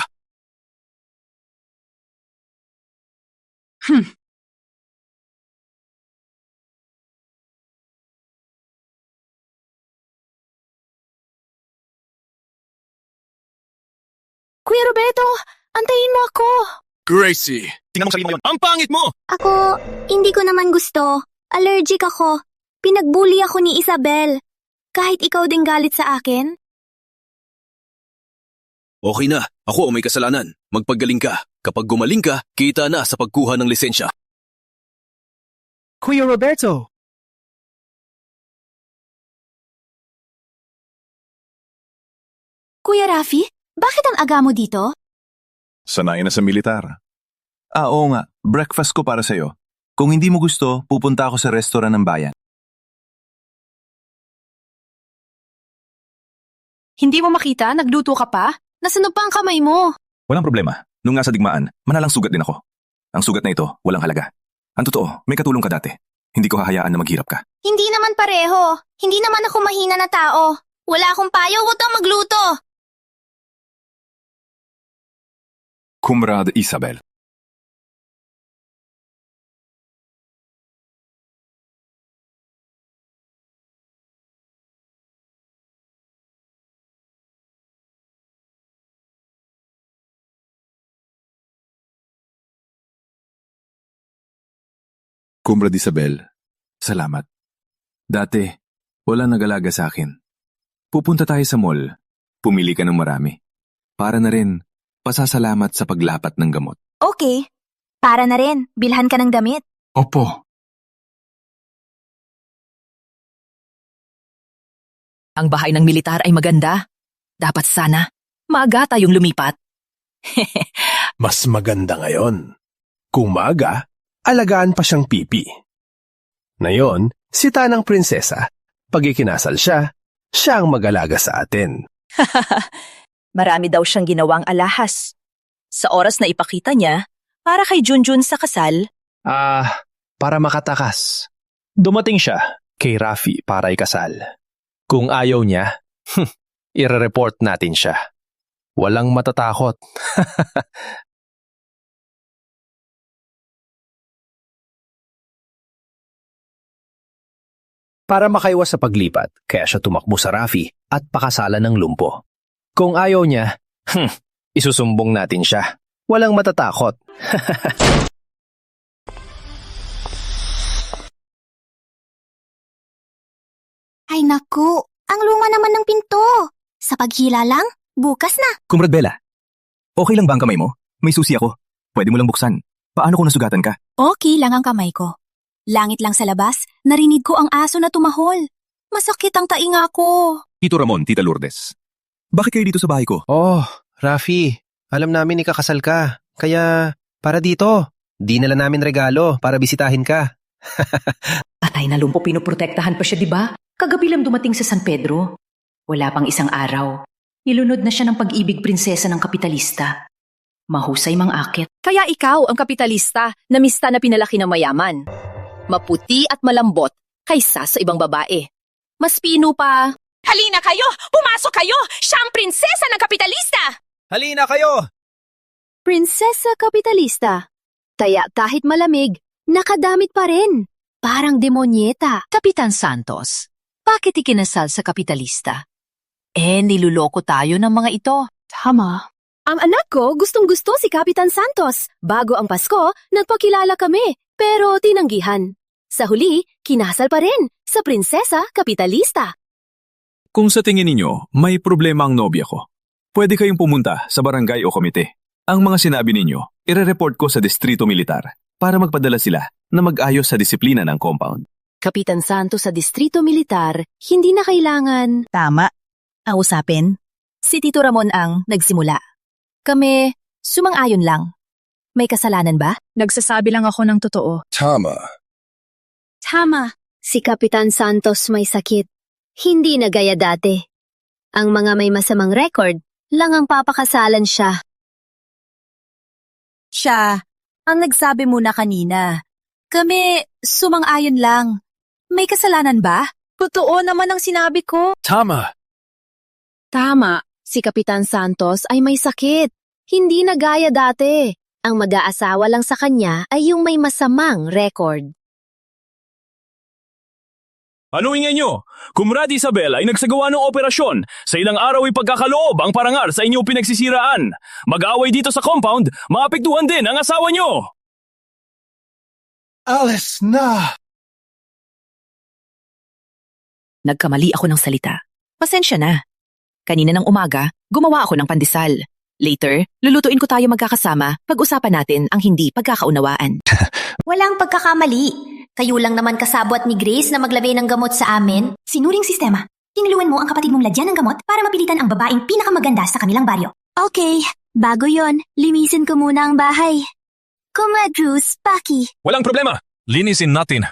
Kuya Roberto, antayin mo ako. Gracie, tingnan mo sarili mo yun. Ang pangit mo! Ako, hindi ko naman gusto. Allergic ako. Pinagbully ako ni Isabel. Kahit ikaw din galit sa akin. Okay na, ako ang may kasalanan. Magpagaling ka. Kapag gumaling ka, kita na sa pagkuha ng lisensya. Kuya Roberto! Kuya Rafi, bakit ang aga mo dito? Sanay na sa militar. Oo nga, breakfast ko para sa'yo. Kung hindi mo gusto, pupunta ako sa restaurant ng bayan. Hindi mo makita? Nagluto ka pa? Nasaan pa ang kamay mo? Walang problema. Nung nasa digmaan, manalang sugat din ako. Ang sugat na ito, walang halaga. Ang totoo, may katulong ka dati. Hindi ko hahayaan na maghirap ka. Hindi naman pareho. Hindi naman ako mahina na tao. Wala akong payo, huwag kang magluto. Comrade Isabel. Comrade Isabel, salamat. Dati, wala nag-alaga sa akin. Pupunta tayo sa mall. Pumili ka ng marami. Para na rin, pasasalamat sa paglapat ng gamot. Okay. Para na rin, bilhan ka ng damit. Opo. Ang bahay ng militar ay maganda. Dapat sana, maaga tayong lumipat. Mas maganda ngayon. Kung maaga, alagaan pa siyang pipi. Ngayon, si Tanang Prinsesa. Pag ikinasal siya, siya ang mag-alaga sa atin. Marami daw siyang ginawang alahas. Sa oras na ipakita niya, para kay Junjun sa kasal. Para makatakas. Dumating siya kay Rafi para ikasal. Kung ayaw niya, ire-report natin siya. Walang matatakot. Para makaiwas sa paglipat, kaya siya tumakbo sa Rafi at pakasalan ng lumpo. Kung ayaw niya, isusumbong natin siya. Walang matatakot. Ay naku, ang luma naman ng pinto. Sa paghila lang, bukas na. Comrade Bella, okay lang ba ang kamay mo? May susi ako. Pwede mo lang buksan. Paano kung nasugatan ka? Okay lang ang kamay ko. Langit lang sa labas, narinig ko ang aso na tumahol. Masakit ang tainga ko. Tito Ramon, Tita Lourdes. Bakit kayo dito sa bahay ko? Oh, Rafi, alam namin ikakasal ka. Kaya, para dito. Dinala namin regalo para bisitahin ka. Patay na lumpo, pinoprotektahan pa siya, di ba? Kagabi lang dumating sa San Pedro. Wala pang isang araw. Nilunod na siya ng pag-ibig prinsesa ng kapitalista. Mahusay mang akit. Kaya ikaw ang kapitalista na mista na pinalaki ng mayaman. Maputi at malambot kaysa sa ibang babae. Mas pino pa. Halina kayo! Pumasok kayo! Siya ang prinsesa ng kapitalista! Halina kayo! Prinsesa kapitalista. Kaya kahit malamig, nakadamit pa rin. Parang demonyeta. Kapitan Santos, bakit ikinasal sa kapitalista? Niluloko tayo ng mga ito. Tama. Ang anak ko gustong-gusto si Kapitan Santos. Bago ang Pasko, nagpakilala kami, pero tinanggihan. Sa huli, kinasal pa rin sa prinsesa kapitalista. Kung sa tingin ninyo, may problema ang nobya ko, pwede kayong pumunta sa barangay o komite. Ang mga sinabi ninyo, ire-report ko sa distrito militar para magpadala sila na mag-ayos sa disiplina ng compound. Kapitan Santos sa distrito militar, hindi na kailangan. Tama. Ang usapin? Si Tito Ramon ang nagsimula. Kami, sumang-ayon lang. May kasalanan ba? Nagsasabi lang ako ng totoo. Tama. Tama. Si Kapitan Santos may sakit. Hindi na gaya dati. Ang mga may masamang record lang ang papakasalan siya. Siya, ang nagsabi muna kanina. Kami, sumang-ayon lang. May kasalanan ba? Totoo naman ang sinabi ko. Tama. Tama, si Kapitan Santos ay may sakit. Hindi na gaya dati. Ang mag-aasawa lang sa kanya ay yung may masamang record. Ano ingay nyo? Kumrad Isabel ay nagsagawa ng operasyon. Sa ilang araw ay pagkakaloob ang parangal sa inyong pinagsisiraan. Mag-aaway dito sa compound, maapektuhan din ang asawa nyo. Alis na! Nagkamali ako ng salita. Pasensya na. Kanina ng umaga, gumawa ako ng pandesal. Later, lulutuin ko tayo magkakasama, pag-usapan natin ang hindi pagkakaunawaan. Walang pagkakamali. Kayo lang naman kasabwat ni Grace na maglagay ng gamot sa amin. Sinuring sistema. Tinulungan mo ang kapatid mong ladyan ng gamot para mapilitan ang babaeng pinakamaganda sa kanilang baryo. Okay, bago yon, linisin ko muna ang bahay. Comrade Bruce, Paki. Walang problema. Linisin natin.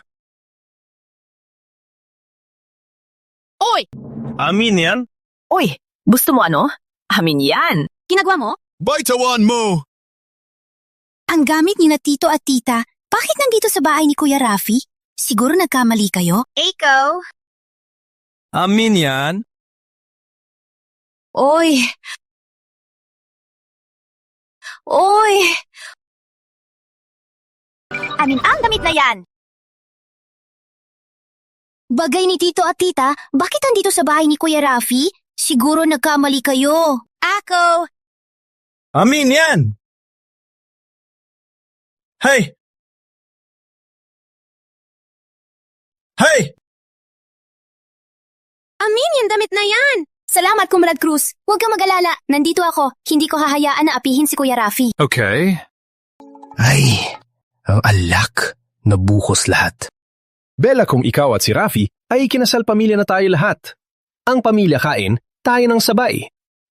Oy! Amin yan? Oy, gusto mo ano? Amin yan. Ginagawa mo? Baitawan mo! Ang gamit ni na tito at tita, bakit nandito sa bahay ni Kuya Rafi? Siguro nagkamali kayo? Ikaw? Amin yan? Oy! Oy! Amin ang damit na yan! Bagay ni tito at tita, bakit nandito sa bahay ni Kuya Rafi? Siguro nagkamali kayo. Ako! Amin yan! Hey! Hey! Amin yung damit na yan! Salamat, Comrade Cruz. Huwag kang mag-alala. Nandito ako. Hindi ko hahayaan na apihin si Kuya Rafi. Okay. Ay, ang alak. Nabuhos lahat. Bella, kung ikaw at si Rafi ay kinasal pamilya na tayo lahat. Ang pamilya kain, tayo ng sabay.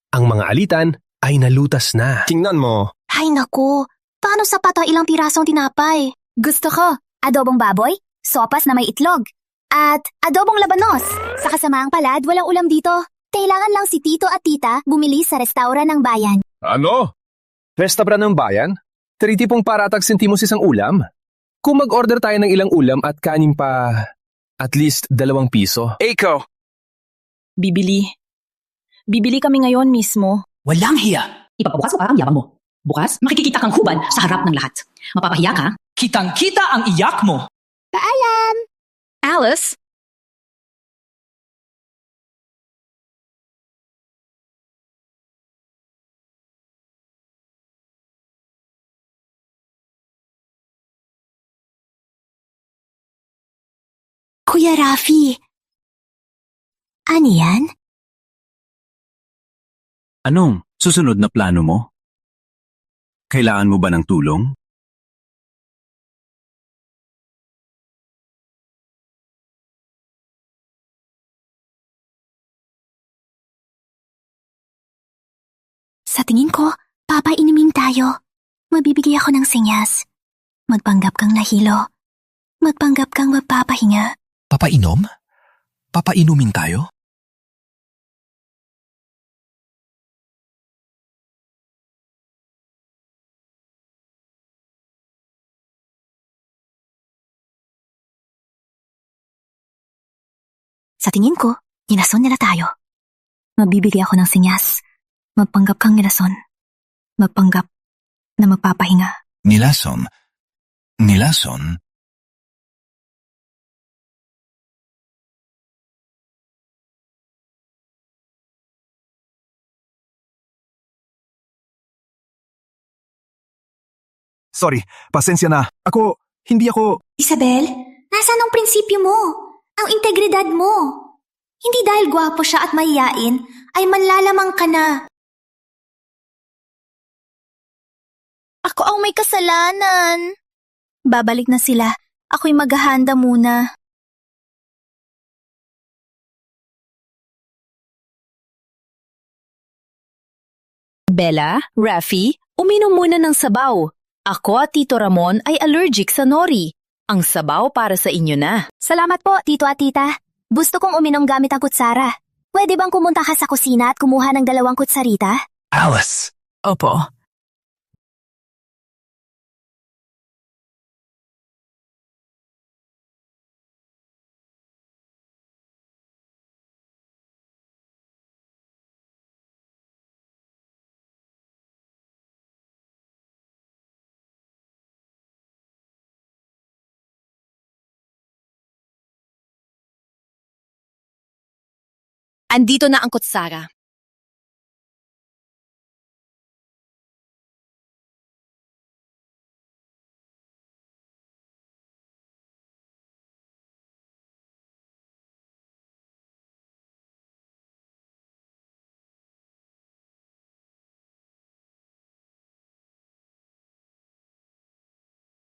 Ang mga alitan ay nalutas na. Tingnan mo. Ay naku, paano sapat ang ilang pirasong tinapay? Gusto ko, adobong baboy, sopas na may itlog, at adobong labanos. Sa kasamaang palad, walang ulam dito. Kailangan lang si tito at tita bumili sa restaurant ng bayan. Ano? Restaurant ng bayan? 30 paratag sentimos isang ulam? Kung mag-order tayo ng ilang ulam at kanin pa at least 2 piso. Ikaw! Bibili. Bibili kami ngayon mismo. Walang hiya! Ipapabukas mo parang yabang mo. Bukas, makikita kang huban sa harap ng lahat. Mapapahiya ka? Kitang-kita ang iyak mo! Paalam! Alice? Kuya Rafi. Ano yan? Anong susunod na plano mo? Kailangan mo ba ng tulong? Sa tingin ko, papainumin tayo. Mabibigay ako ng senyas. Magpanggap kang nahilo. Magpanggap kang magpapahinga. Papainom? Papainumin tayo? Sa tingin ko, nilason nila tayo. Mabibigay ako ng senyas. Magpanggap kang nilason. Magpanggap na magpapahinga. Nilason? Nilason? Sorry, pasensya na. Hindi ako... Isabel, nasaan ang prinsipyo mo? Ang integridad mo? Hindi dahil gwapo siya at mahiyain, ay manlalamang ka na. Ako ang may kasalanan. Babalik na sila. Ako'y maghahanda muna. Bella, Rafi, uminom muna ng sabaw. Ako at Tito Ramon ay allergic sa nori. Ang sabaw para sa inyo na. Salamat po, Tito at Tita. Gusto kong uminom gamit ang kutsara. Pwede bang pumunta ka sa kusina at kumuha ng 2 kutsarita? Alice! Opo. Andito na ang kutsara.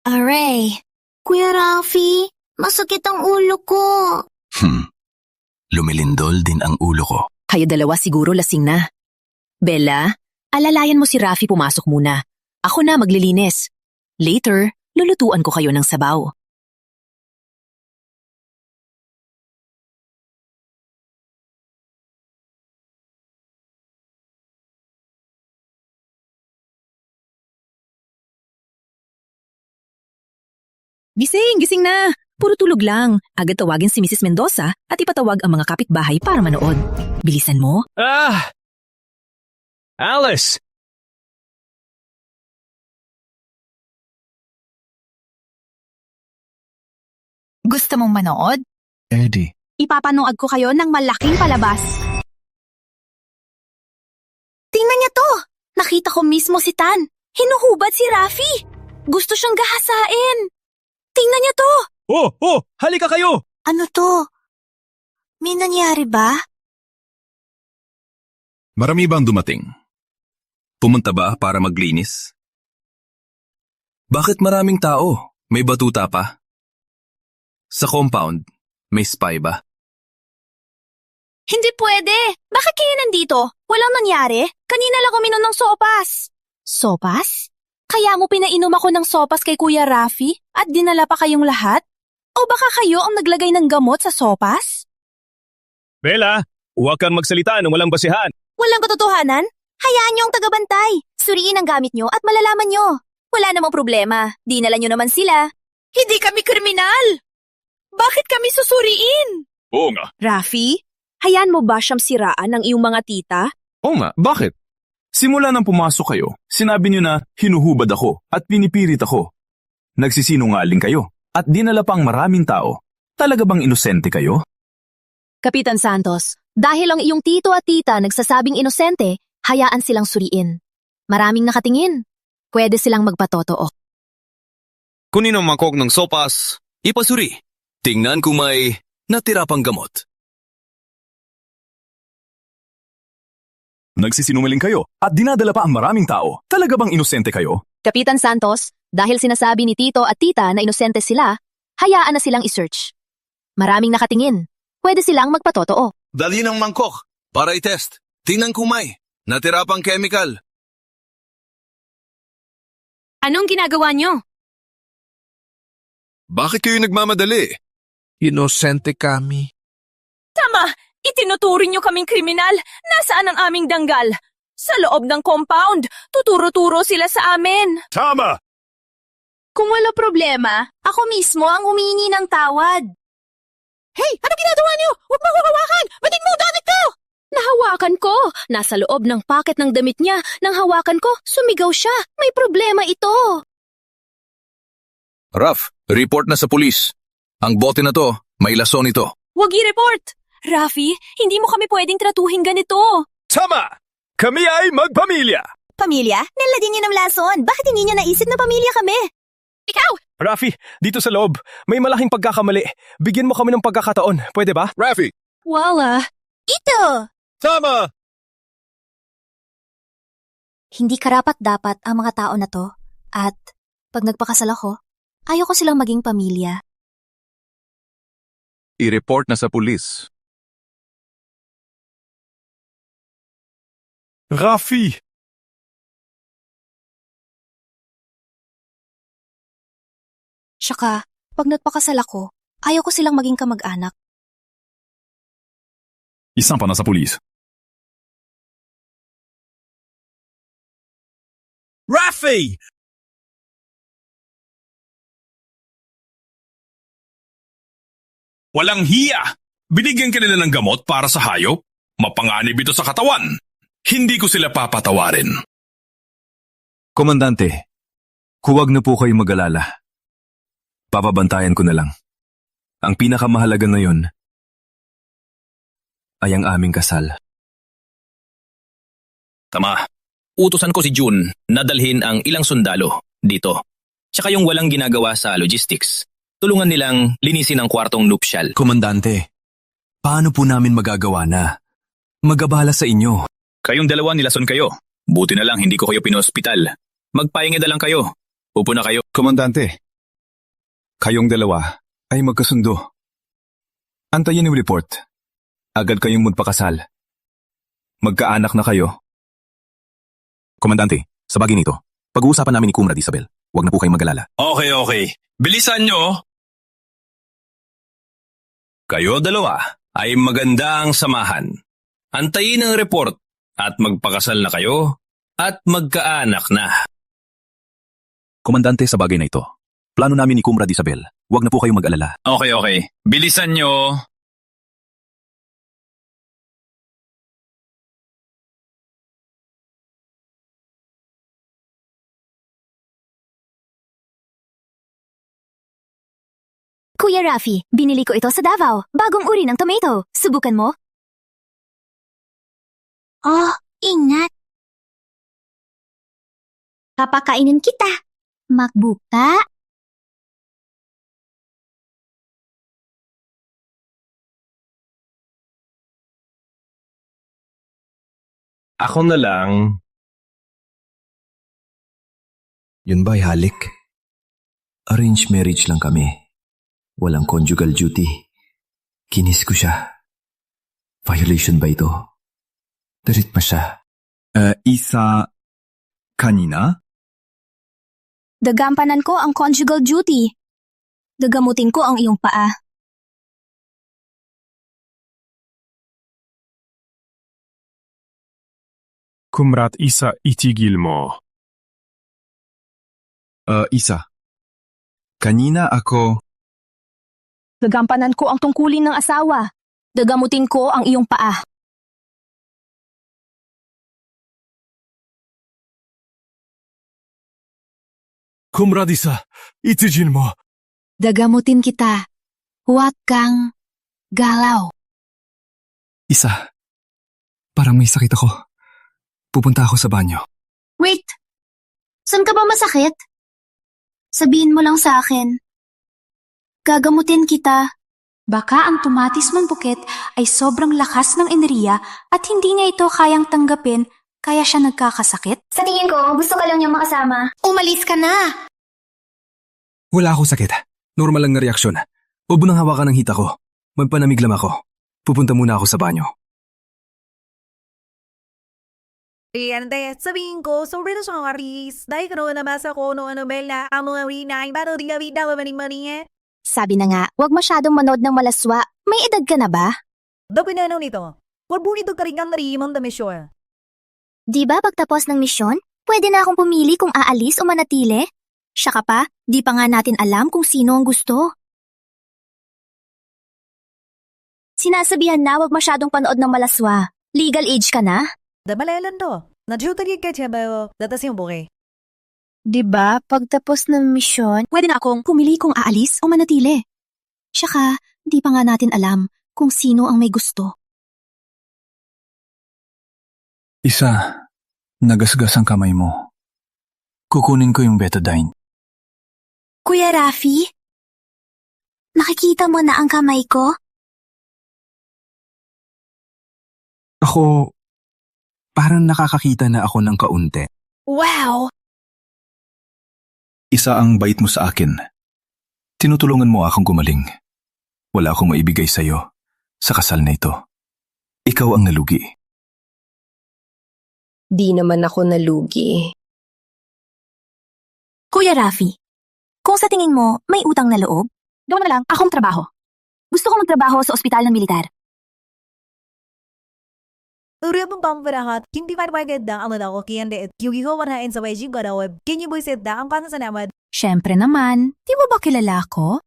Aray, Kuya Rafi, masakit ang ulo ko. Lumilindol din ang ulo ko. Kayo dalawa siguro lasing na. Bella, alalayan mo si Rafi pumasok muna. Ako na maglilinis. Later, lulutuan ko kayo ng sabaw. Gising na! Puro tulog lang. Agad tawagin si Mrs. Mendoza at ipatawag ang mga kapitbahay para manood. Bilisan mo. Alice! Gusto mong manood? Eddie. Ipapanood ko kayo ng malaking palabas. Tingnan niya to! Nakita ko mismo si Tan. Hinuhubad si Rafi. Gusto siyang gahasain. Tingnan niya to! Halika kayo! Ano to? May nangyari ba? Marami bang dumating? Pumunta ba para maglinis? Bakit maraming tao? May batuta pa? Sa compound, may spy ba? Hindi pwede! Bakit kayo nandito? Walang nangyari? Kanina lang uminom ng sopas. Sopas? Kaya mo pinainom ako ng sopas kay Kuya Rafi at dinala pa kayong lahat? O baka kayo ang naglagay ng gamot sa sopas? Bella, huwag kang magsalita nang walang basihan. Walang katotohanan? Hayaan niyo ang tagabantay. Suriin ang gamit niyo at malalaman niyo. Wala namang problema. Dinala niyo naman sila. Hindi kami kriminal! Bakit kami susuriin? Oo nga. Rafi, hayaan mo ba siyang siraan ng iyong mga tita? Oo nga, bakit? Simula nang pumasok kayo, sinabi niyo na hinuhubad ako at pinipirit ako. Nagsisinungaling kayo at dinala pang maraming tao. Talaga bang inosente kayo? Kapitan Santos, dahil ang iyong tito at tita nagsasabing inosente, hayaan silang suriin. Maraming nakatingin. Pwede silang magpatotoo. Kunin ang mangkok ng sopas, ipasuri. Tingnan kung may natira pang gamot. Nagsisinungaling kayo at dinadala pa ang maraming tao. Talaga bang inosente kayo? Kapitan Santos, dahil sinasabi ni tito at tita na inosente sila, hayaan na silang isearch. Maraming nakatingin. Pwede silang magpatotoo. Dali ng mangkok para i-test. Tingnan kung may natira pang chemical Anong ginagawa niyo? Bakit kayo nagmamadali? Inosente kami. Tama! Itinuturi niyo kaming kriminal! Nasaan ang aming danggal? Sa loob ng compound, tuturo-turo sila sa amin. Tama! Kung wala problema, ako mismo ang humihingi ng tawad. Hey! Ano ginagawa niyo? Huwag mo hawakan! Bating mo damit ko! Nahawakan ko! Nasa loob ng paket ng damit niya. Nang hawakan ko, sumigaw siya. May problema ito. Raf, report na sa pulis. Ang bote na to, may lason ito. Huwag i-report! Rafi, hindi mo kami pwedeng tratuhin ganito. Tama! Kami ay magpamilya! Pamilya? Niladin niyo ng lason. Bakit hindi niyo naisip na pamilya kami? Ikaw! Rafi, dito sa loob, may malaking pagkakamali. Bigyan mo kami ng pagkakataon, pwede ba? Rafi! Wala. Ito! Tama! Hindi karapat-dapat ang mga tao na to. At pag nagpakasal ako, ayoko silang maging pamilya. I-report na sa pulis. Rafi! Saka, pag nagpakasal ako, ayaw ko silang maging kamag-anak. Isampa na sa pulis. Rafi! Walang hiya! Binigyan ka nila ng gamot para sa hayop? Mapanganib ito sa katawan. Hindi ko sila papatawarin. Komandante, huwag na po kayo mag-alala. Papabantayan ko na lang. Ang pinakamahalaga ngayon ay ang aming kasal. Tama. Utusan ko si June na dalhin ang ilang sundalo dito. Tsaka yung walang ginagawa sa logistics. Tulungan nilang linisin ang kwartong nuptial. Komandante, paano po namin magagawa na? Magabala sa inyo. Kayong dalawa nilason kayo. Buti na lang hindi ko kayo pinospital. Magpahinga na lang kayo. Upo na kayo. Komandante, kayong dalawa ay magkasundo. Antayin yung report. Agad kayong magpakasal. Magkaanak na kayo. Komandante, sa bagay nito, pag-uusapan namin ni Comrade Isabel. Huwag na po kayong mag-alala. Okay. Bilisan nyo! Kayo dalawa ay magandang samahan. Antayin ang report at magpakasal na kayo at magkaanak na. Komandante, sa bagay na ito, plano namin ni Comrade Isabel. Huwag na po kayong mag-alala. Okay. Bilisan nyo! Kuya Rafi, binili ko ito sa Davao. Bagong uri ng tomato. Subukan mo? Oh, ingat. Papakainin kita. Magbuka. Ako na lang. Yun ba'y halik? Arranged marriage lang kami. Walang conjugal duty. Kinis ko siya. Violation ba ito? Darit pa siya. Isa kanina? Dagampanan ko ang conjugal duty. Dagamutin ko ang iyong paa. Comrade Isa, itigil mo. Isa. Kanina ako... Dagampanan ko ang tungkulin ng asawa. Dagamutin ko ang iyong paa. Comrade Isa, itigil mo. Dagamutin kita. Huwag kang galaw. Isa. Parang may sakit ako. Pupunta ako sa banyo. Wait! Saan ka ba masakit? Sabihin mo lang sa akin. Gagamutin kita. Baka ang tumatis mong bukit ay sobrang lakas ng enerhiya at hindi niya ito kayang tanggapin kaya siya nagkakasakit? Sa tingin ko, gusto ka lang niyang makasama. Umalis ka na! Wala ako sakit. Normal lang na reaksyon. Huwag mo nang hawakan ng hita ko. Magpanamig lang ako. Pupunta muna ako sa banyo. Ante, sabihin ko, sobre na siyang aris. Dahil karoon na masa ko no ano Bella, amo nga rinay, bato di gabi daw maning Sabi na nga, huwag masyadong manood ng malaswa. May edad ka na ba? Dapat na nito. Huwag bunito ka rin kang narimang da misyon. Di ba pagtapos ng misyon, pwede na akong pumili kung aalis o manatili? Siya ka pa, di pa nga natin alam kung sino ang gusto. Sinasabihan na huwag masyadong panood ng malaswa. Legal age ka na? Da malalan to. Nadjutagig ka siya ba datas yung buke. Diba, pagtapos ng misyon, pwede na akong pumili kung aalis o manatili. Tsaka, di pa nga natin alam kung sino ang may gusto. Isa, nagasgas ang kamay mo. Kukunin ko yung betadine. Kuya Rafi, nakikita mo na ang kamay ko? Ako, parang nakakakita na ako ng kaunti. Wow! Isa ang bait mo sa akin. Tinutulungan mo akong gumaling. Wala akong maibigay sa'yo sa kasal na ito. Ikaw ang nalugi. Di naman ako nalugi. Kuya Rafi, kung sa tingin mo may utang na loob, gawin na lang akong trabaho. Gusto ko magtrabaho sa ospital ng militar. Uri mong pamparahat, hindi pa napagad ang ano daw kiyan de yugiho wanain sa wajing garawab. Kinyi boy set da ang kasa sa namad. Siyempre naman, di mo ba kilala ko?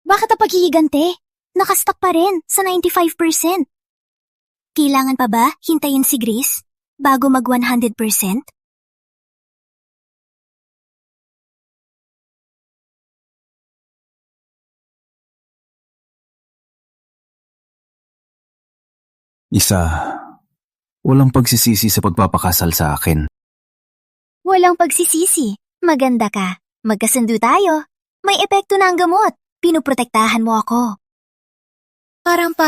Bakit ang paghihigante? Nakastock pa rin sa 95%. Kailangan pa ba hintayin si Grace bago mag 100%? Isa, walang pagsisisi sa pagpapakasal sa akin. Walang pagsisisi. Maganda ka. Magkasundo tayo. May epekto na ang gamot. Pinuprotektahan mo ako. Parang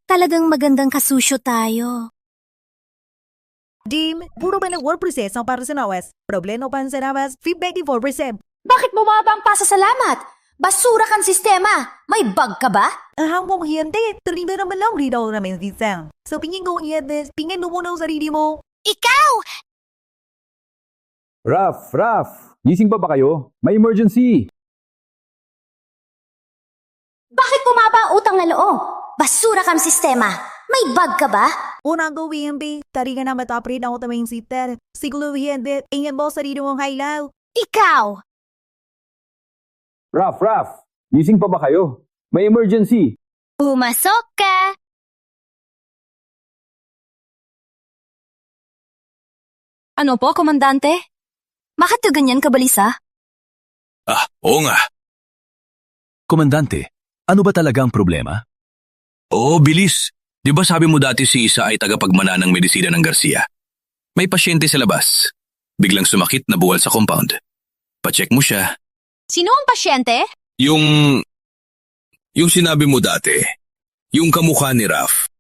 talagang magandang kasusyo tayo. Dim, puro ba ng work process ang para sa nawas? Problema pa sa nawas, 54%. Bakit bumaba ang pasasalamat? Basura kang sistema! May bug ka ba? Ahang mong hiyante, terima naman lang rito namin sisang. So pingin ko hiyante, pingin mo muna ang sarili mo. Ikaw! Raf! Gising pa ba kayo? May emergency! Bakit bumaba ang utang na loob? Basura kang sistema! May bug ka ba? Unang gawin, tari ka na mataprid ako tamang sitter. Siguro hiyante, ingin mo sarili mong highlight. Ikaw! Raf! Gising pa ba kayo? May emergency! Pumasok ka! Ano po, komandante? Bakit ka ganyan kabalisa? Oo nga. Komandante, ano ba talaga ang problema? Oo, bilis. Di ba sabi mo dati si Isa ay tagapagmana ng medisina ng Garcia? May pasyente sa labas. Biglang sumakit na buwal sa compound. Pacheck mo siya. Sino ang pasyente? Yung sinabi mo dati. Yung kamukha ni Raf.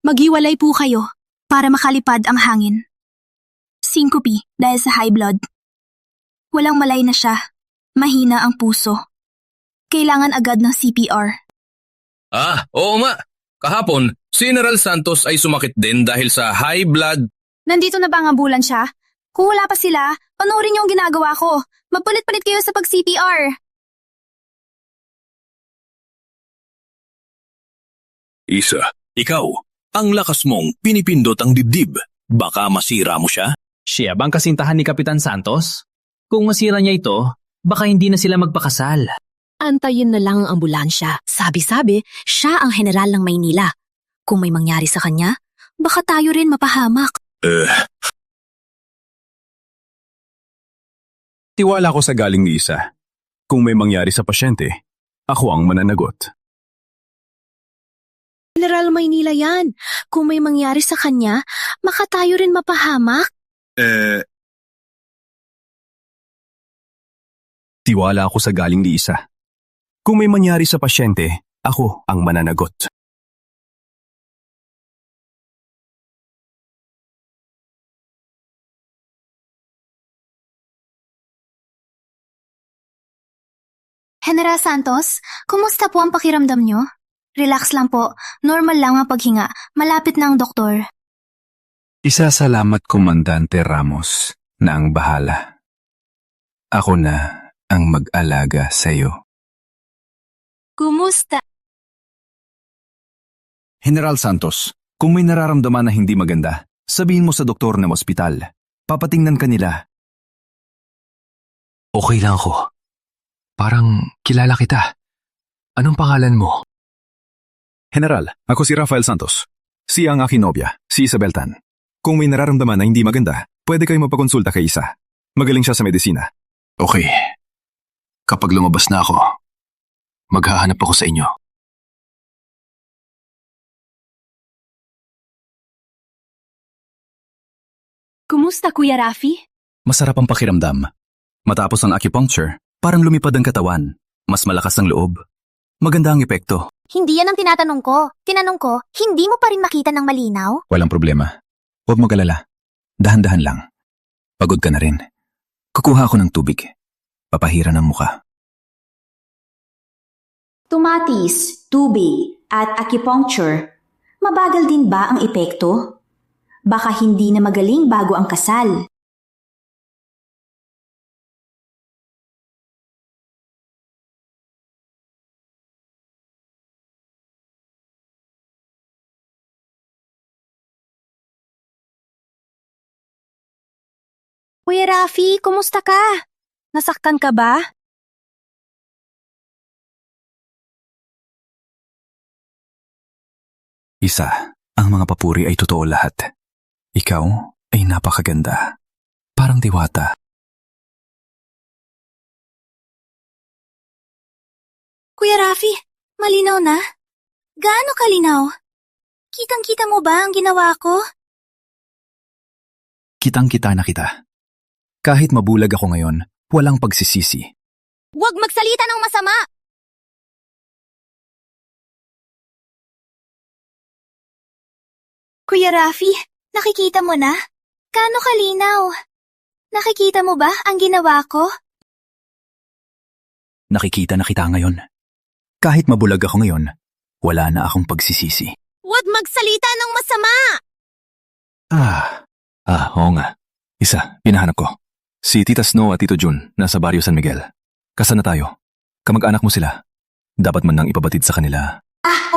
Maghiwalay po kayo para makalipad ang hangin. Syncope dahil sa high blood. Walang malay na siya. Mahina ang puso. Kailangan agad ng CPR. Oo nga. Kahapon, si General Santos ay sumakit din dahil sa high blood. Nandito na ba ang ambulansya? Kung wala pa sila, panoorin niyo ang ginagawa ko. Magpalit-palit kayo sa pag-CPR. Isa, ikaw, ang lakas mong pinipindot ang dibdib. Baka masira mo siya? Siya bang kasintahan ni Kapitan Santos? Kung masira niya ito, baka hindi na sila magpakasal. Antayin na lang ang ambulansya. Sabi-sabi, siya ang general ng Maynila. Kung may mangyari sa kanya, baka tayo rin mapahamak. Tiwala ko sa galing ni Isa. Kung may mangyari sa pasyente, ako ang mananagot. General Maynila yan. Kung may mangyari sa kanya, baka tayo rin mapahamak. Tiwala ako sa galing ni Isa. Kung may mangyari sa pasyente, ako ang mananagot. General Santos, kumusta po ang pakiramdam nyo? Relax lang po. Normal lang ang paghinga. Malapit na ang doktor. Isasalamat Komandante Ramos na ang bahala. Ako na ang mag-alaga sa'yo. Kumusta? General Santos, kung may nararamdaman na hindi maganda, sabihin mo sa doktor ng ospital. Papatingnan ka nila. Okay lang ako. Parang kilala kita. Anong pangalan mo? General, ako si Rafael Santos. Siya ang aking nobya, si Isabel Tan. Kung may nararamdaman na hindi maganda, pwede kayo magpakonsulta kay Isa. Magaling siya sa medisina. Okay. Kapag lumabas na ako, maghahanap ako sa inyo. Kumusta, Kuya Rafi? Masarap ang pakiramdam. Matapos ang acupuncture, parang lumipad ang katawan. Mas malakas ang loob. Maganda ang epekto. Hindi yan ang tinatanong ko. Tinanong ko, hindi mo pa rin makita ng malinaw? Walang problema. Huwag mo galala. Dahan-dahan lang. Pagod ka na rin. Kukuha ako ng tubig. Papahira ng muka. Tumatis, tubig, at acupuncture. Mabagal din ba ang epekto? Baka hindi na magaling bago ang kasal. Kuya Rafi, kumusta ka? Nasaktan ka ba? Isa, ang mga papuri ay totoo lahat. Ikaw ay napakaganda. Parang diwata. Kuya Rafi, malinaw na? Gaano kalinaw? Kitang-kita mo ba ang ginawa ko? Kitang-kita na kita. Kahit mabulag ako ngayon, walang pagsisisi. Huwag magsalita ng masama! Kuya Rafi, nakikita mo na? Gaano kalinaw? Nakikita mo ba ang ginawa ko? Nakikita na kita ngayon. Kahit mabulag ako ngayon, wala na akong pagsisisi. Huwag magsalita ng masama! Oo nga. Isa, pinahanap ko. Si Tita Snow at Tito Jun nasa Barrio San Miguel. Kasana tayo. Kamag-anak mo sila. Dapat man nang ipabatid sa kanila.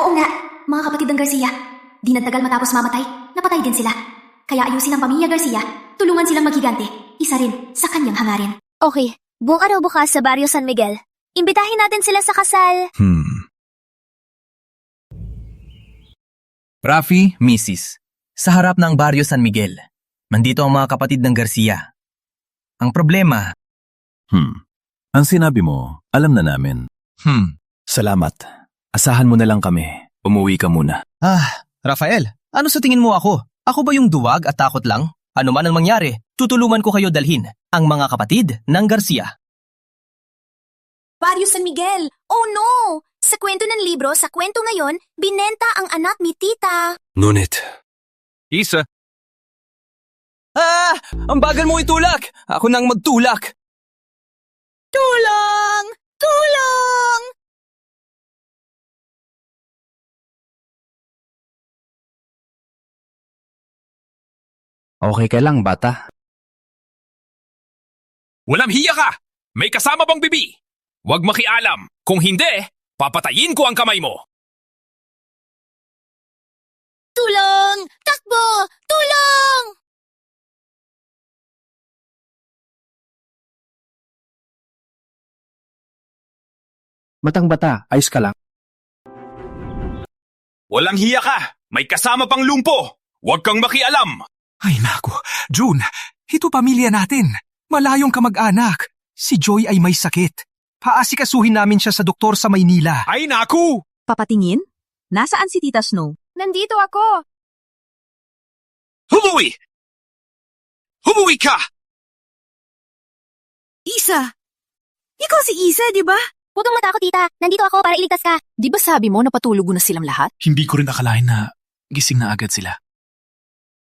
Oo nga. Mga kapatid ng Garcia. Di nagtagal matapos mamatay, napatay din sila. Kaya ayusin ang pamilya Garcia. Tulungan silang maghigante. Isa rin sa kanyang hangarin. Okay, buong araw bukas sa Barrio San Miguel. Imbitahin natin sila sa kasal. Rafi, Mrs. Sa harap ng Barrio San Miguel. Nandito ang mga kapatid ng Garcia. Ang problema... Ang sinabi mo, alam na namin. Salamat. Asahan mo na lang kami. Umuwi ka muna. Rafael, ano sa tingin mo ako? Ako ba yung duwag at takot lang? Ano man ang mangyari, tutulungan ko kayo dalhin ang mga kapatid ng Garcia. Barrio San Miguel! Oh no! Sa kwento ng libro, sa kwento ngayon, binenta ang anak ni Tita. Ngunit... Isa. Ang bagal mo itulak! Ako nang magtulak! Tulong! Tulong! Okay ka lang, bata? Walang hiya ka! May kasama bang bibi? Huwag makialam. Kung hindi, papatayin ko ang kamay mo. Tulong! Takbo! Tulong! Batang-bata, ayos ka lang. Walang hiya ka! May kasama pang lumpo! Huwag kang makialam! Ay nako, June, ito pamilya natin. Malayong kamag-anak. Si Joy ay may sakit. Paasikasuhin namin siya sa doktor sa Maynila. Ay naku! Papatingin? Nasaan si Tita Snow? Nandito ako. Humuwi! Humuwi ka! Isa! Ikaw si Isa, di ba? Huwag kang matakot, Tita. Nandito ako para iligtas ka. Di ba sabi mo napatulog na silang lahat? Hindi ko rin akalain na gising na agad sila.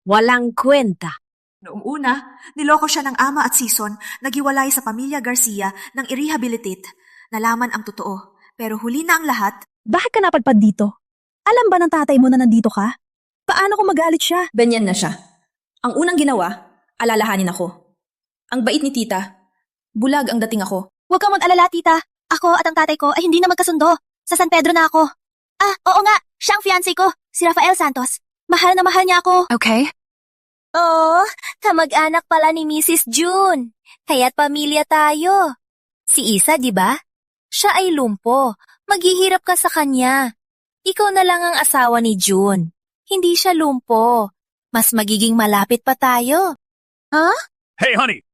Walang kwenta. Noong una, niloko siya ng ama at sison, naghiwalay sa pamilya Garcia nang i-rehabilitate. nalaman ang totoo. Pero huli na ang lahat. Bakit ka napadpad dito? Alam ba ng tatay mo na nandito ka? Paano kung magalit siya? Ganyan na siya. Ang unang ginawa, alalahanin ako. Ang bait ni tita, bulag ang dating ako. Huwag kang mag-alala, tita. Ako at ang tatay ko ay hindi na magkasundo. Sa San Pedro na ako. Ah, oo nga. Siya ang fiancé ko, si Rafael Santos. Mahal na mahal niya ako. Okay. Oh, kamag-anak pala ni Mrs. June. Kaya't pamilya tayo. Si Isa, di ba? Siya ay lumpo. Maghihirap ka sa kanya. Ikaw na lang ang asawa ni June. Hindi siya lumpo. Mas magiging malapit pa tayo. Huh? Hey, honey!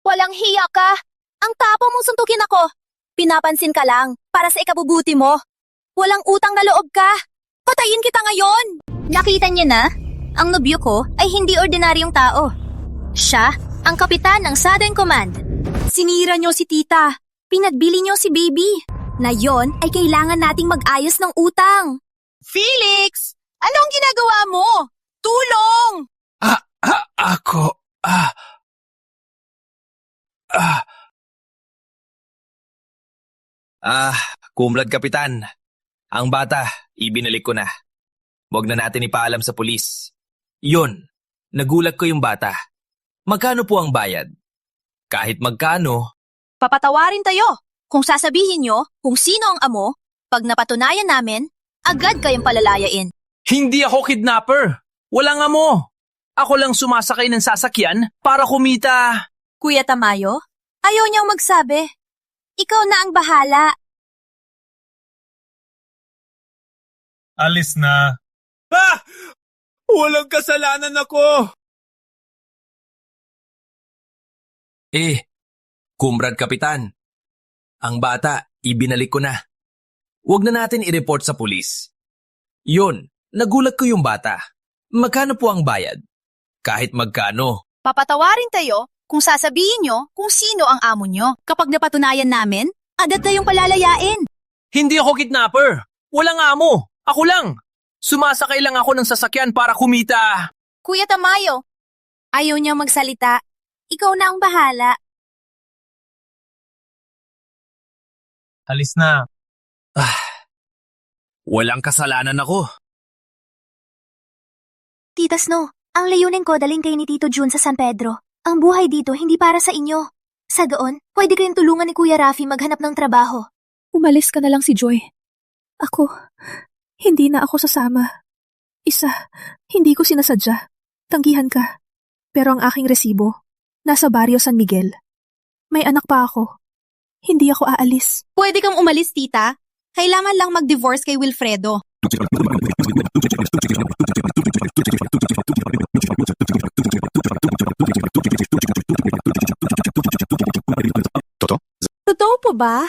Walang hiya ka. Ang tapo mong suntukin ako. Pinapansin ka lang para sa ikabubuti mo. Walang utang na loob ka. Patayin kita ngayon. Nakita niyo na? Ang nobyo ko ay hindi ordinaryong tao. Siya ang kapitan ng Southern Command. Sinira niyo si tita. Pinagbili niyo si baby. Na yon ay kailangan nating mag-ayos ng utang. Felix! Anong ginagawa mo? Tulong! Kumrad Kapitan. Ang bata, ibinalik ko na. Huwag na natin ipaalam sa pulis. Yun, nagulat ko yung bata. Magkano po ang bayad? Kahit magkano. Papatawarin tayo. Kung sasabihin nyo kung sino ang amo, pag napatunayan namin, agad kayong palalayain. Hindi ako kidnapper. Walang amo. Ako lang sumasakay ng sasakyan para kumita. Kuya Tamayo, ayaw niyang magsabi. Ikaw na ang bahala. Alis na. Walang kasalanan ako! Kumrad Kapitan. Ang bata, ibinalik ko na. Huwag na natin i-report sa pulis. Yun, nagulat ko yung bata. Magkano po ang bayad? Kahit magkano. Papatawarin tayo kung sasabihin nyo kung sino ang amo nyo. Kapag napatunayan namin, agad tayong palalayain. Hindi ako kidnapper. Walang amo. Ako lang. Sumasakay lang ako ng sasakyan para kumita. Kuya Tamayo, ayaw niyang magsalita. Ikaw na ang bahala. Alis na. Walang kasalanan ako. Tita Snow, ang layunin ko daling kayo ni Tito June sa San Pedro. Ang buhay dito hindi para sa inyo. Sa doon, pwede kayong tulungan ni Kuya Rafi maghanap ng trabaho. Umalis ka na lang si Joy. Hindi na ako sasama. Isa, hindi ko sinasadya. Tanggihan ka. Pero ang aking resibo, nasa Barrio San Miguel. May anak pa ako. Hindi ako aalis. Pwede kang umalis, tita. Kailangan lang mag-divorce kay Wilfredo. Totoo po ba?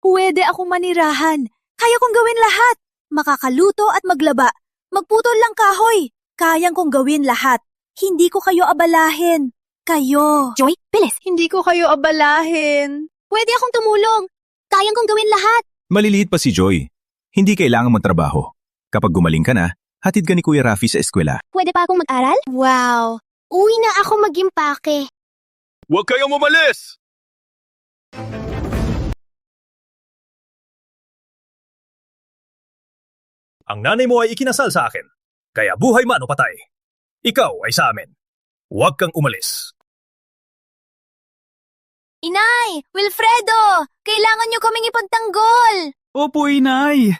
Pwede akong manirahan. Kaya kong gawin lahat. Makakaluto at maglaba. Magputol lang kahoy. Kayang kong gawin lahat. Hindi ko kayo abalahin. Kayo. Joy, bilis. Hindi ko kayo abalahin. Pwede akong tumulong. Kayang kong gawin lahat. Maliliit pa si Joy. Hindi kailangan magtrabaho. Kapag gumaling ka na, hatid ka ni Kuya Rafi sa eskwela. Pwede pa akong mag-aral? Wow. Uwi na ako mag-impake. Huwag kayong umalis! Ang nanay mo ay ikinasal sa akin. Kaya buhay man o patay. Ikaw ay sa amin. Huwag kang umalis. Inay! Wilfredo! Kailangan niyo kaming ipagtanggol! Opo, Inay.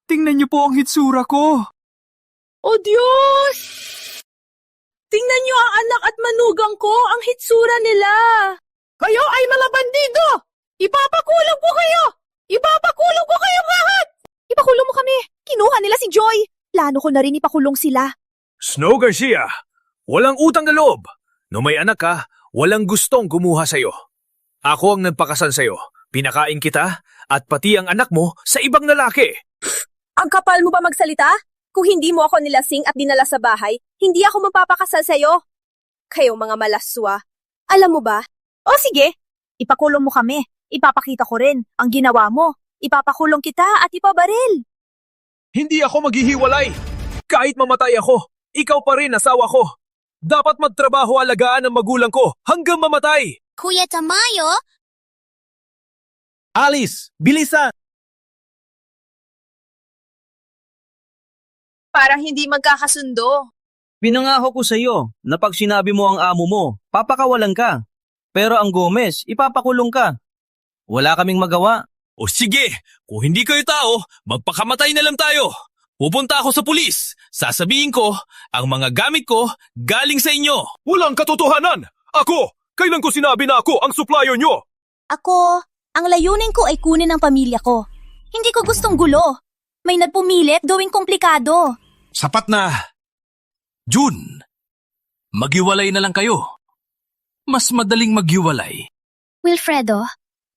Tingnan niyo po ang hitsura ko. Oh, Diyos! Tingnan niyo ang anak at manugang ko, ang hitsura nila! Kayo ay mga bandido! Ipapakulong ko kayo! Ipapakulong ko kayong lahat! Ipakulong mo kami! Kinuha nila si Joy! Plano ko na rin ipakulong sila. Snow Garcia, walang utang na loob. Nung may anak ka, walang gustong kumuha sa'yo. Ako ang nagpakasal sa'yo. Pinakain kita at pati ang anak mo sa ibang lalaki. Ang kapal mo ba magsalita? Kung hindi mo ako nilasing at dinala sa bahay, hindi ako magpapakasal sa'yo. Kayong mga malaswa. Alam mo ba? O sige, ipakulong mo kami. Ipapakita ko rin ang ginawa mo. Ipapakulong kita at ipabaril. Hindi ako maghihiwalay. Kahit mamatay ako, ikaw pa rin asawa ko. Dapat magtrabaho alagaan ang magulang ko hanggang mamatay. Kuya Tamayo? Alice! Bilisan! Parang hindi magkakasundo. Pinangako ko sa iyo na pag sinabi mo ang amo mo, papakawalan ka. Pero ang Gomez, ipapakulong ka. Wala kaming magawa. O sige, kung hindi kayo tao, magpakamatay na lang tayo. Pupunta ako sa pulis. Sasabihin ko, ang mga gamit ko galing sa inyo. Walang katotohanan! Ako! Kailan ko sinabi na ako ang supplier nyo? Ako, ang layunin ko ay kunin ang pamilya ko. Hindi ko gustong gulo. May nagpumilit gawing komplikado. Sapat na. June, maghiwalay na lang kayo. Mas madaling maghiwalay. Wilfredo,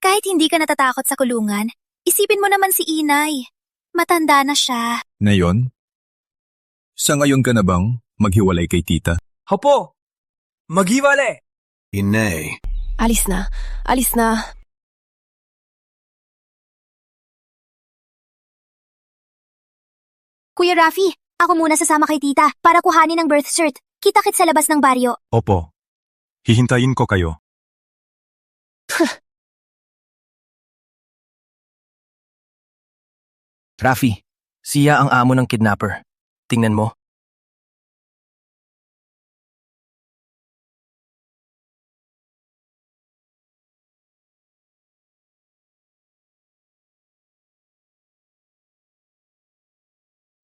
kahit hindi ka natatakot sa kulungan, isipin mo naman si Inay. Matanda na siya. Ngayon? Sa ngayon ka na bang maghiwalay kay tita? Hopo! Maghiwalay! Inay. Alis na. Alis na. Kuya Rafi, ako muna sasama kay tita para kuhanin ang birth cert. Kita-kit sa labas ng baryo. Opo. Hihintayin ko kayo. Rafi, siya ang amo ng kidnapper. Tingnan mo.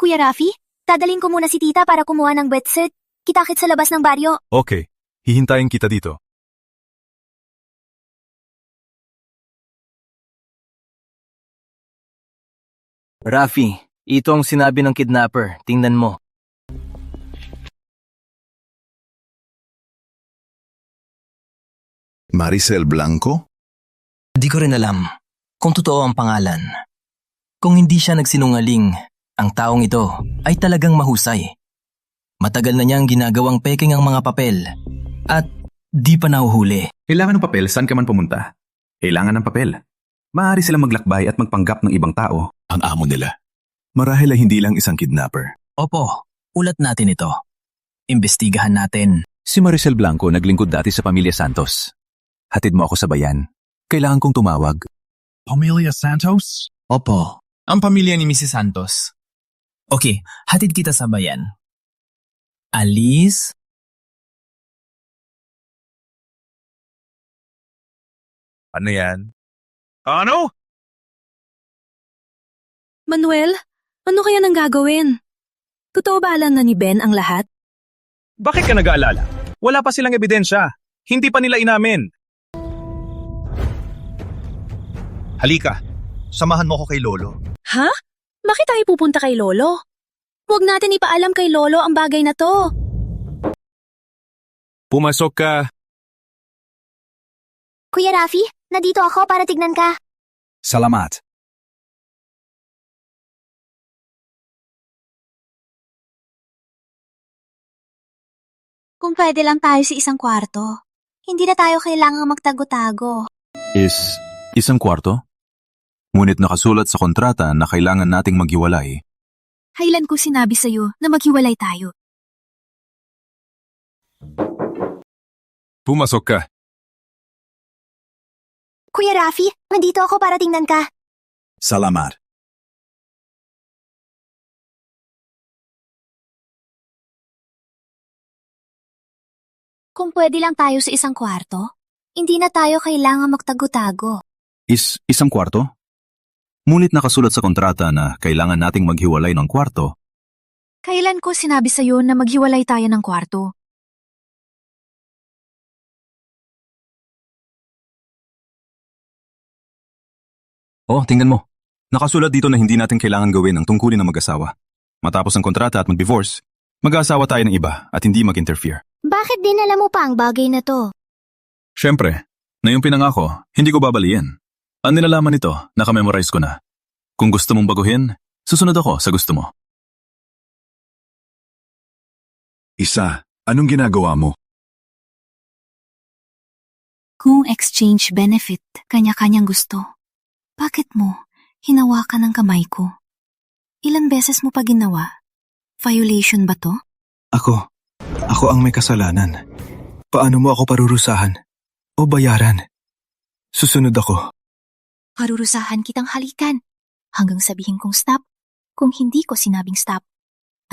Kuya Rafi, dadalhin ko muna si tita para kumuha ng birth cert. Kita-kit sa labas ng baryo. Okay. Hihintayin kita dito. Rafi, ito ang sinabi ng kidnapper. Tingnan mo. Maricel Blanco? Di ko rin alam kung totoo ang pangalan. Kung hindi siya nagsinungaling, ang taong ito ay talagang mahusay. Matagal na niyang ginagawang peking ang mga papel at di pa nahuhuli. Kailangan ng papel saan ka man pumunta. Kailangan ng papel. Maaari silang maglakbay at magpanggap ng ibang tao. Ang amo nila. Marahil ay hindi lang isang kidnapper. Opo, ulat natin ito. Imbestigahan natin. Si Maricel Blanco naglingkod dati sa Pamilya Santos. Hatid mo ako sa bayan. Kailangan kong tumawag. Pamilya Santos? Opo. Ang pamilya ni Mrs. Santos. Okay, hatid kita sa bayan. Alice? Ano yan? Ano? Manuel, ano kaya nang gagawin? Totoo ba alam na ni Ben ang lahat? Bakit ka nag-aalala? Wala pa silang ebidensya. Hindi pa nila inamin. Halika, samahan mo ko kay Lolo. Ha? Bakit tayo pupunta kay Lolo? Huwag natin ipaalam kay Lolo ang bagay na to. Pumasok ka. Kuya Rafi, nandito ako para tignan ka. Salamat. Kung pwede lang tayo sa isang kwarto, hindi na tayo kailangang magtago-tago. Isang kwarto? Ngunit nakasulat sa kontrata na kailangan nating maghiwalay. Kailan ko sinabi sa'yo na maghiwalay tayo? Pumasok ka. Kuya Rafi, nandito ako para tingnan ka. Salamat. Kung pwede lang tayo sa isang kwarto, hindi na tayo kailangang magtago-tago. Isang kwarto? Ngunit nakasulat sa kontrata na kailangan nating maghiwalay ng kwarto. Kailan ko sinabi sa'yo na maghiwalay tayo ng kwarto? Oh, tingnan mo. Nakasulat dito na hindi natin kailangan gawin ang tungkulin ng mag-asawa. Matapos ang kontrata at mag-divorce, mag-aasawa tayo ng iba at hindi mag-interfere. Bakit dinala mo pa ang bagay na to? Siyempre, na yung pinangako, hindi ko babaliin. Ang nilalaman nito, nakamemorize ko na. Kung gusto mong baguhin, susunod ako sa gusto mo. Isa, anong ginagawa mo? Kung exchange benefit, kanya-kanyang gusto. Bakit mo hinawakan ang kamay ko? Ilang beses mo pa ginawa? Violation ba to? Ako ang may kasalanan. Paano mo ako parurusahan? o bayaran. Susunod ako. Parurusahan kitang halikan hanggang sabihin kong stop. Kung hindi ko sinabing stop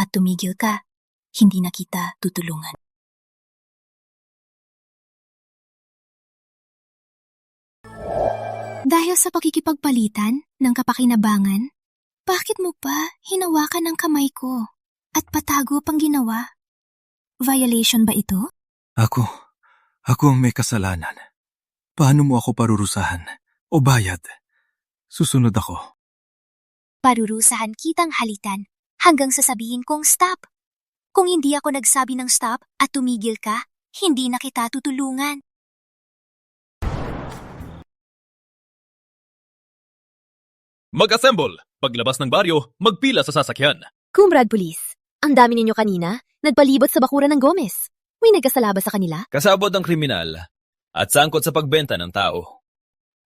at tumigil ka, hindi na kita tutulungan. Dahil sa pakikipagpalitan ng kapakinabangan, bakit mo pa hinawakan ang kamay ko at patago pang ginawa? Violation ba ito? Ako ang may kasalanan. Paano mo ako parurusahan o bayad? Susunod ako. Parurusahan kitang halikan hanggang sasabihin kong stop. Kung hindi ako nagsabi ng stop at tumigil ka, hindi na kita tutulungan. Mag-assemble! Paglabas ng baryo, magpila sa sasakyan. Kumrad Police, ang dami ninyo kanina, nagpalibot sa bakuran ng Gomez. May nagkasalaba sa kanila? Kasabot ang kriminal at sangkot sa pagbenta ng tao.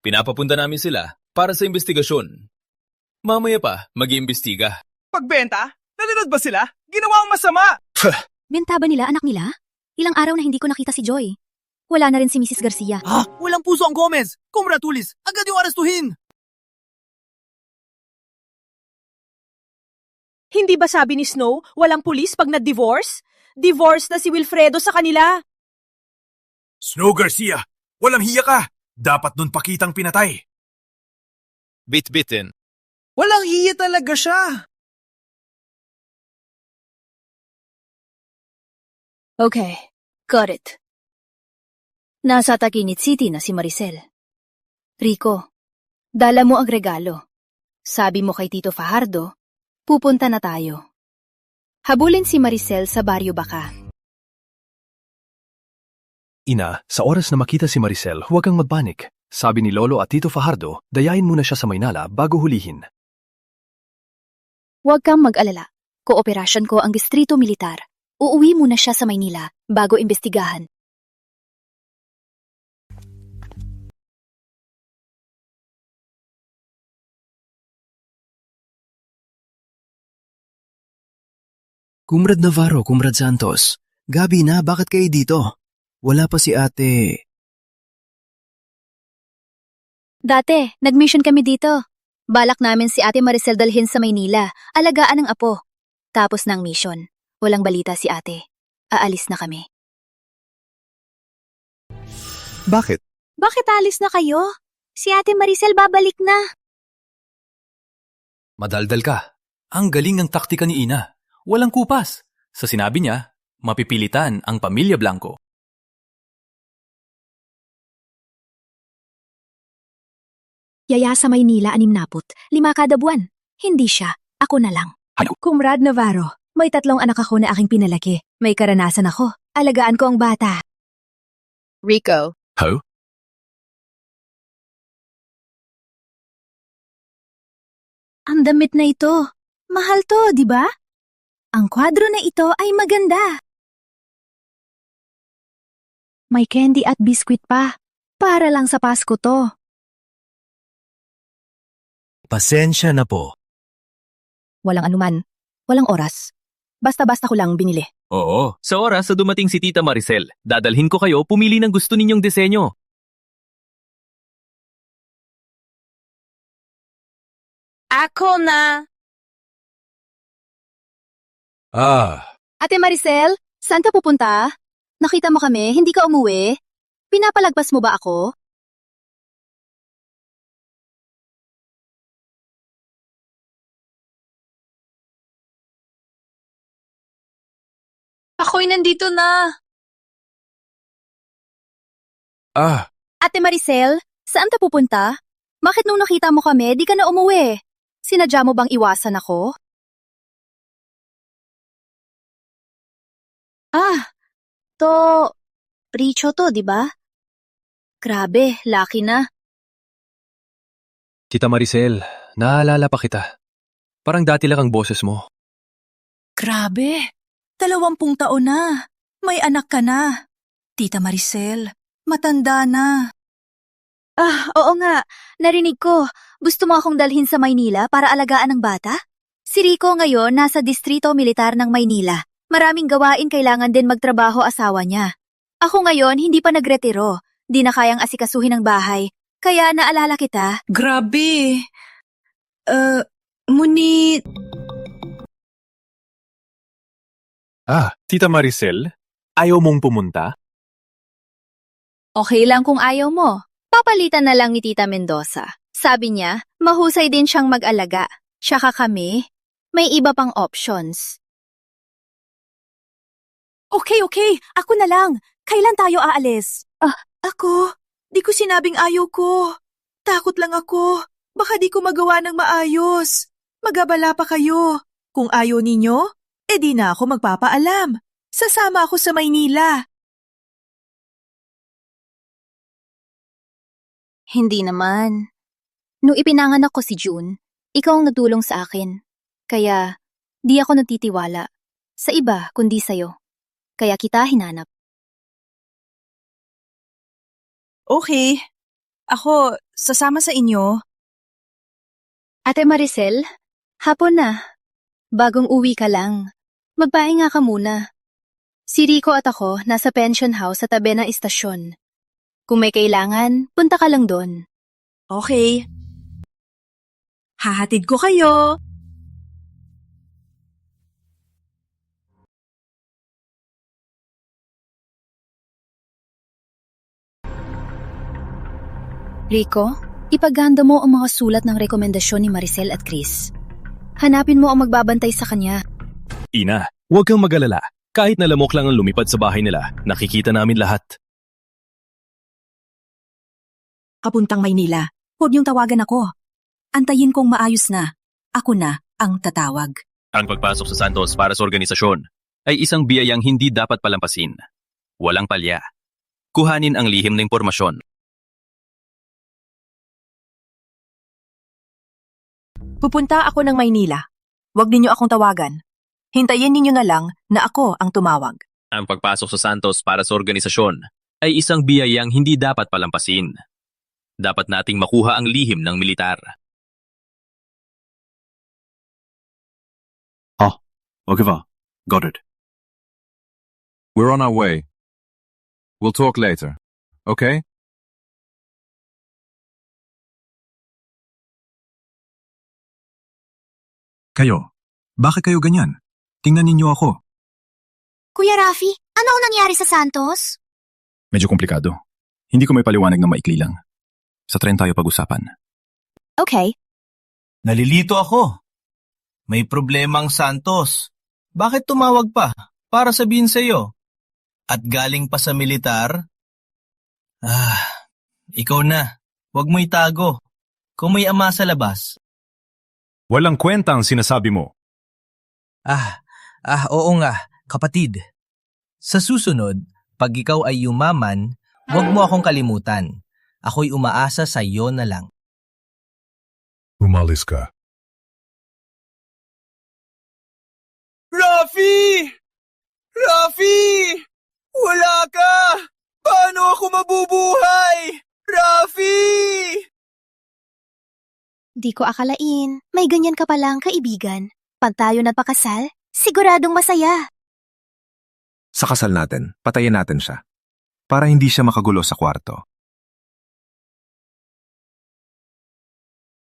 Pinapapunta namin sila para sa investigasyon. Mamaya pa, mag-iimbestiga. Pagbenta? Nanonood ba sila? Ginawa ang masama! Benta ba nila anak nila? Ilang araw na hindi ko nakita si Joy. Wala na rin si Mrs. Garcia. Walang puso ang Gomez! Kumratulis, agad yung arestuhin! Hindi ba sabi ni Snow, walang pulis pag na-divorce? Divorce na si Wilfredo sa kanila. Snow Garcia, walang hiya ka! Dapat nun pakitang pinatay. Bit-bitin. Walang hiya talaga siya. Okay, got it. Nasa Taquinit City na si Maricel. Rico, dala mo ang regalo. Sabi mo kay Tito Fajardo, pupunta na tayo. Habulin si Maricel sa Barrio Baca. Ina, sa oras na makita si Maricel, huwag kang magpanik. Sabi ni Lolo at Tito Fajardo, dayain muna siya sa Maynala bago hulihin. Huwag kang mag-alala. Kooperasyon ko ang distrito militar. Uuwi muna siya sa Maynila bago imbestigahan. Kumrad Navarro, Kumrad Santos. Gabi na, bakit kayo dito? Wala pa si ate. Dati, nag-mission kami dito. Balak namin si Ate Maricel dalhin sa Maynila, alagaan ng apo. Tapos ng mission, walang balita si ate. Aalis na kami. Bakit? Bakit alis na kayo? Si Ate Maricel babalik na. Madaldal ka. Ang galing ng taktika ni Ina. Walang kupas. Sa sinabi niya, mapipilitan ang pamilya Blanco. Yaya sa Maynila 65 kada buwan. Hindi siya, ako na lang. Kumrad Navarro, may 3 anak ako na aking pinalaki. May karanasan ako. Alagaan ko ang bata. Rico. Ho? Ang damit na ito. Mahal to, di ba? Ang kwadro na ito ay maganda. May candy at biskwit pa. Para lang sa Pasko to. Pasensya na po. Walang anuman. Walang oras. Basta-basta ko lang binili. Oo, sa oras sa dumating si Tita Maricel, dadalhin ko kayo pumili ng gusto ninyong disenyo. Ako na! Ate Maricel, saan ka pupunta? Nakita mo kami, hindi ka umuwi? Pinapalagpas mo ba ako? Ako'y nandito na. Ate Maricel, saan ka pupunta? Bakit nung nakita mo kami, di ka na umuwi? Sinadya mo bang iwasan ako? Richo to, di ba? Grabe, lucky na. Tita Maricel, naalala pa kita. Parang dati lang ang boses mo. Grabe, 20 taon na. May anak ka na. Tita Maricel, matanda na. Oo nga. Narinig ko. Gusto mo akong dalhin sa Maynila para alagaan ng bata? Si Rico ngayon nasa distrito militar ng Maynila. Maraming gawain, kailangan din magtrabaho asawa niya. Ako ngayon hindi pa nagretiro. Di na kayang asikasuhin ang bahay, kaya naalala kita. Grabe. Ngunit... Tita Maricel, ayaw mong pumunta? Okay lang kung ayaw mo. Papalitan na lang ni Tita Mendoza. Sabi niya, mahusay din siyang mag-alaga. Tsaka kami, may iba pang options. Okay. Ako na lang. Kailan tayo aalis? Ako? Di ko sinabing ayaw ko. Takot lang ako. Baka di ko magawa ng maayos. Magabala pa kayo. Kung ayaw ninyo, di na ako magpapaalam. Sasama ako sa Maynila. Hindi naman. Nung ipinanganak ko si June, ikaw ang nagtulong sa akin. Kaya, di ako natitiwala. Sa iba, kundi sa'yo. Kaya kita hinanap. Okay. Ako, sasama sa inyo. Ate Maricel, hapon na. Bagong uwi ka lang. Magpahinga ka muna. Si Rico at ako nasa pension house sa tabi ng istasyon. Kung may kailangan, punta ka lang doon. Okay. Hahatid ko kayo. Rico, ipaganda mo ang mga sulat ng rekomendasyon ni Maricel at Chris. Hanapin mo ang magbabantay sa kanya. Ina, huwag kang mag-alala. Kahit na lamok lang ang lumipad sa bahay nila, nakikita namin lahat. Kapuntang Maynila, huwag niyong tawagan ako. Antayin kong maayos na. Ako na ang tatawag. Ang pagpasok sa Santos para sa organisasyon ay isang biyayang hindi dapat palampasin. Walang palya. Kuhanin ang lihim na impormasyon. Pupunta ako ng Maynila. Huwag ninyo akong tawagan. Hintayin ninyo na lang na ako ang tumawag. Ang pagpasok sa Santos para sa organisasyon ay isang biyayang hindi dapat palampasin. Dapat nating makuha ang lihim ng militar. Okay va. Got it. We're on our way. We'll talk later. Okay? Kayo, bakit kayo ganyan? Tingnan ninyo ako. Kuya Rafi, ano ang nangyari sa Santos? Medyo komplikado. Hindi ko may paliwanag na maikli lang. Sa tren tayo pag-usapan. Okay. Nalilito ako. May problema ang Santos. Bakit tumawag pa? Para sabihin sa iyo. At galing pa sa militar? Ikaw na. Huwag mo itago. Kung may ama sa labas. Walang kwenta ang sinasabi mo. Oo nga, kapatid. Sa susunod, pag ikaw ay yumaman, huwag mo akong kalimutan. Ako'y umaasa sa iyo na lang. Umalis ka. Rafi! Rafi! Wala ka! Paano ako mabubuhay? Rafi! Di ko akalain, may ganyan ka palang kaibigan. Pag tayo napakasal, siguradong masaya. Sa kasal natin, patayin natin siya. Para hindi siya makagulo sa kwarto.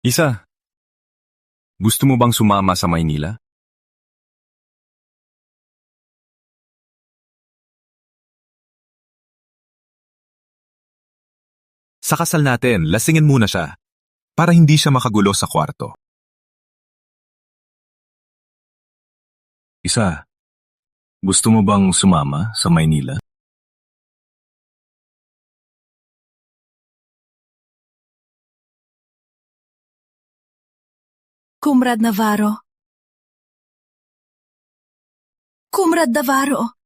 Isa, gusto mo bang sumama sa Maynila? Sa kasal natin, lasingin muna siya. Para hindi siya makagulo sa kwarto. Isa, gusto mo bang sumama sa Maynila? Comrade Navarro. Comrade Navarro.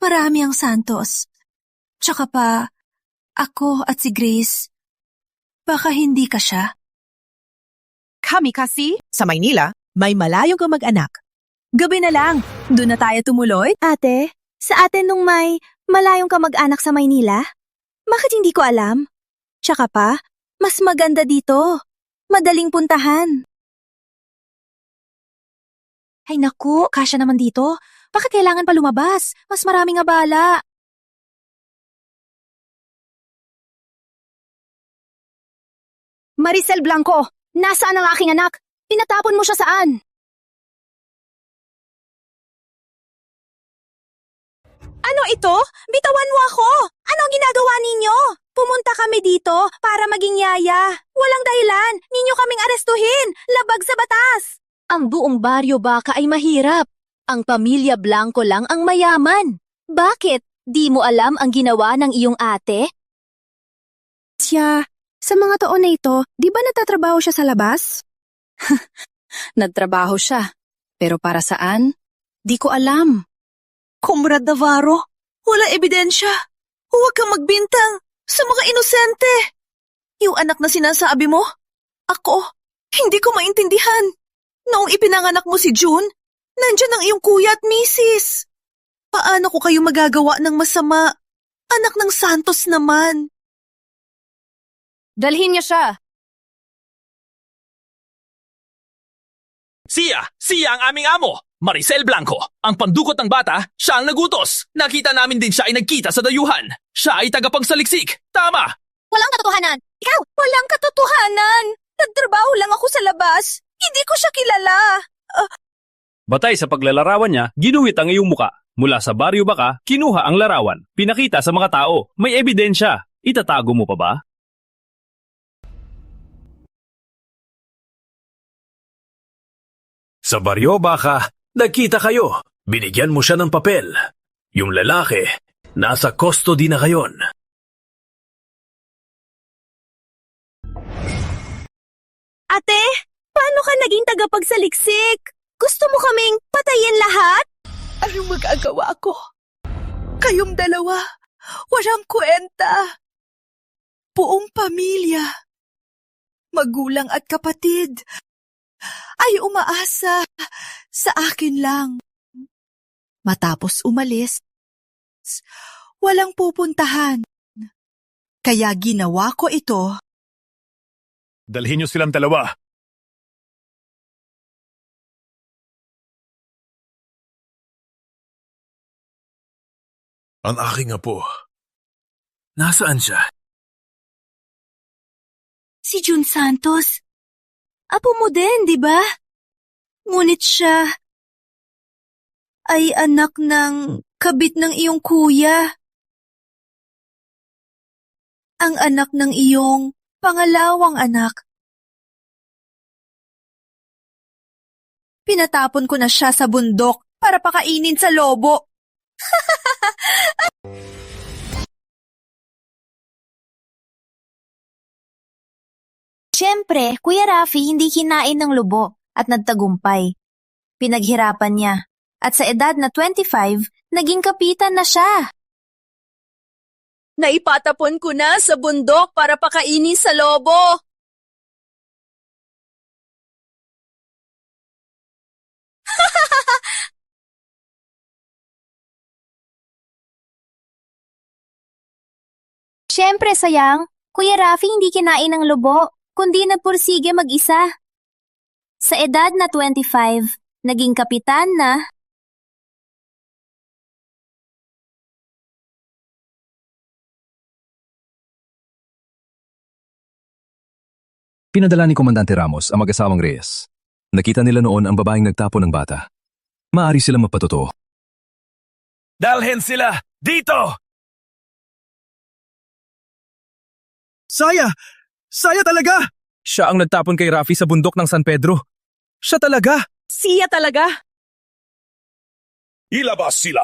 Marami ang Santos. Tsaka pa, ako at si Grace. Baka hindi ka siya. Kami kasi, sa Maynila, may malayong kamag-anak. Gabi na lang, doon na tayo tumuloy. Ate, sa atin nung may malayong kamag-anak sa Maynila? Bakit hindi ko alam? Tsaka pa, mas maganda dito. Madaling puntahan. Ay naku, kasya naman dito. Bakit kailangan pa lumabas? Mas maraming abala. Maricel Blanco, nasaan ang aking anak? Pinatapon mo siya saan? Ano ito? Bitawan mo ako! Ano ang ginagawa ninyo? Pumunta kami dito para maging yaya. Walang dahilan. Ninyo kaming arestuhin. Labag sa batas. Ang buong baryo baka ay mahirap. Ang pamilya Blanco lang ang mayaman. Bakit? Di mo alam ang ginawa ng iyong ate? Siya, sa mga taon na ito, di ba nagtatrabaho siya sa labas? Nagtrabaho siya. Pero para saan? Di ko alam. Comrade Navarro, wala ebidensya. Huwag kang magbintang sa mga inosente. Yung anak na sinasabi mo, ako, hindi ko maintindihan. Noong ipinanganak mo si June, nandyan ang iyong kuya at misis. Paano ko kayo magagawa ng masama? Anak ng Santos naman. Dalhin niya siya. Siya ang aming amo! Maricel Blanco, ang pandukot ng bata, siya ang nagutos. Nakita namin din siya ay nagkita sa dayuhan. Siya ay tagapagsaliksik. Tama! Walang katotohanan. Ikaw, walang katotohanan. Nagtrabaho lang ako sa labas. Hindi ko siya kilala. Batay sa paglalarawan niya, ginuhit ang iyong muka. Mula sa baryo baka, kinuha ang larawan. Pinakita sa mga tao. May ebidensya. Itatago mo pa ba? Sa baryo baka, nagkita kayo. Binigyan mo siya ng papel. Yung lalaki, nasa custody na ngayon. Ate, paano ka naging tagapagsaliksik? Gusto mo kaming patayin lahat? Anong magagawa ko? Kayong dalawa, walang kwenta. Buong pamilya, magulang at kapatid, ay umaasa sa akin lang. Matapos umalis, walang pupuntahan. Kaya ginawa ko ito. Dalhin niyo silang dalawa. Ang aking apo. Nasaan siya? Si June Santos. Apo mo din, di ba? Ngunit siya ay anak ng kabit ng iyong kuya. Ang anak ng iyong pangalawang anak. Pinatapon ko na siya sa bundok para pakainin sa lobo. Siyempre, Kuya Rafi hindi kinain ng lubo at nagtagumpay. Pinaghirapan niya. At sa edad na 25, naging kapitan na siya. Naipatapon ko na sa bundok para pakainin sa lobo. Siyempre, sayang, Kuya Rafi hindi kinain ng lubo, kundi nagpursige mag-isa. Sa edad na 25, naging kapitan na. Pinadala ni Komandante Ramos ang mag-asawang Reyes. Nakita nila noon ang babaeng nagtapon ng bata. Maaari silang magpatotoo. Dalhin sila dito! Saya! Saya talaga! Siya ang nagtapon kay Rafi sa bundok ng San Pedro. Siya talaga! Siya talaga. Ilabas sila!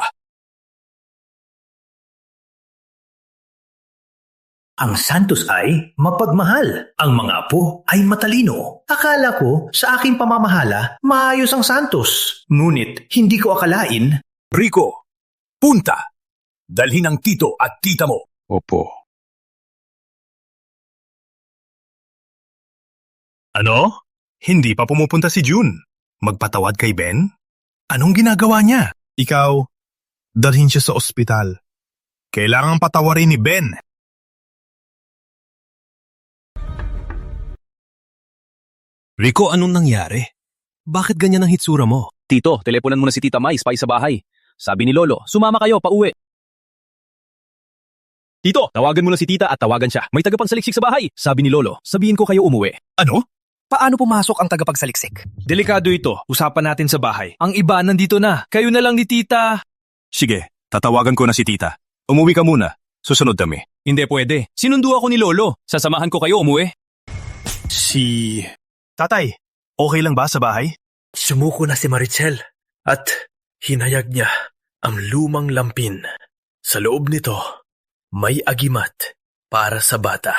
Ang Santos ay mapagmahal. Ang mga apo ay matalino. Akala ko sa aking pamamahala maayos ang Santos. Ngunit hindi ko akalain. Rico, punta! Dalhin ang tito at tita mo. Opo. Ano? Hindi pa pumupunta si June. Magpatawad kay Ben? Anong ginagawa niya? Ikaw, dalhin siya sa ospital. Kailangang patawarin ni Ben. Rico, anong nangyari? Bakit ganyan ang hitsura mo? Tito, teleponan mo na si Tita Mais pa sa bahay. Sabi ni Lolo, sumama kayo, pauwi. Tito, tawagan mo na si tita at tawagan siya. May tagapagsaliksik sa bahay. Sabi ni Lolo, sabihin ko kayo umuwi. Ano? Paano pumasok ang tagapagsaliksik? Delikado ito. Usapan natin sa bahay. Ang iba nandito na. Kayo na lang ni tita. Sige, tatawagan ko na si tita. Umuwi ka muna. Susunod kami. Hindi pwede. Sinundo ako ni Lolo. Sasamahan ko kayo umuwi. Tatay, okay lang ba sa bahay? Sumuko na si Marichel at hinayag niya ang lumang lampin. Sa loob nito, may agimat para sa bata.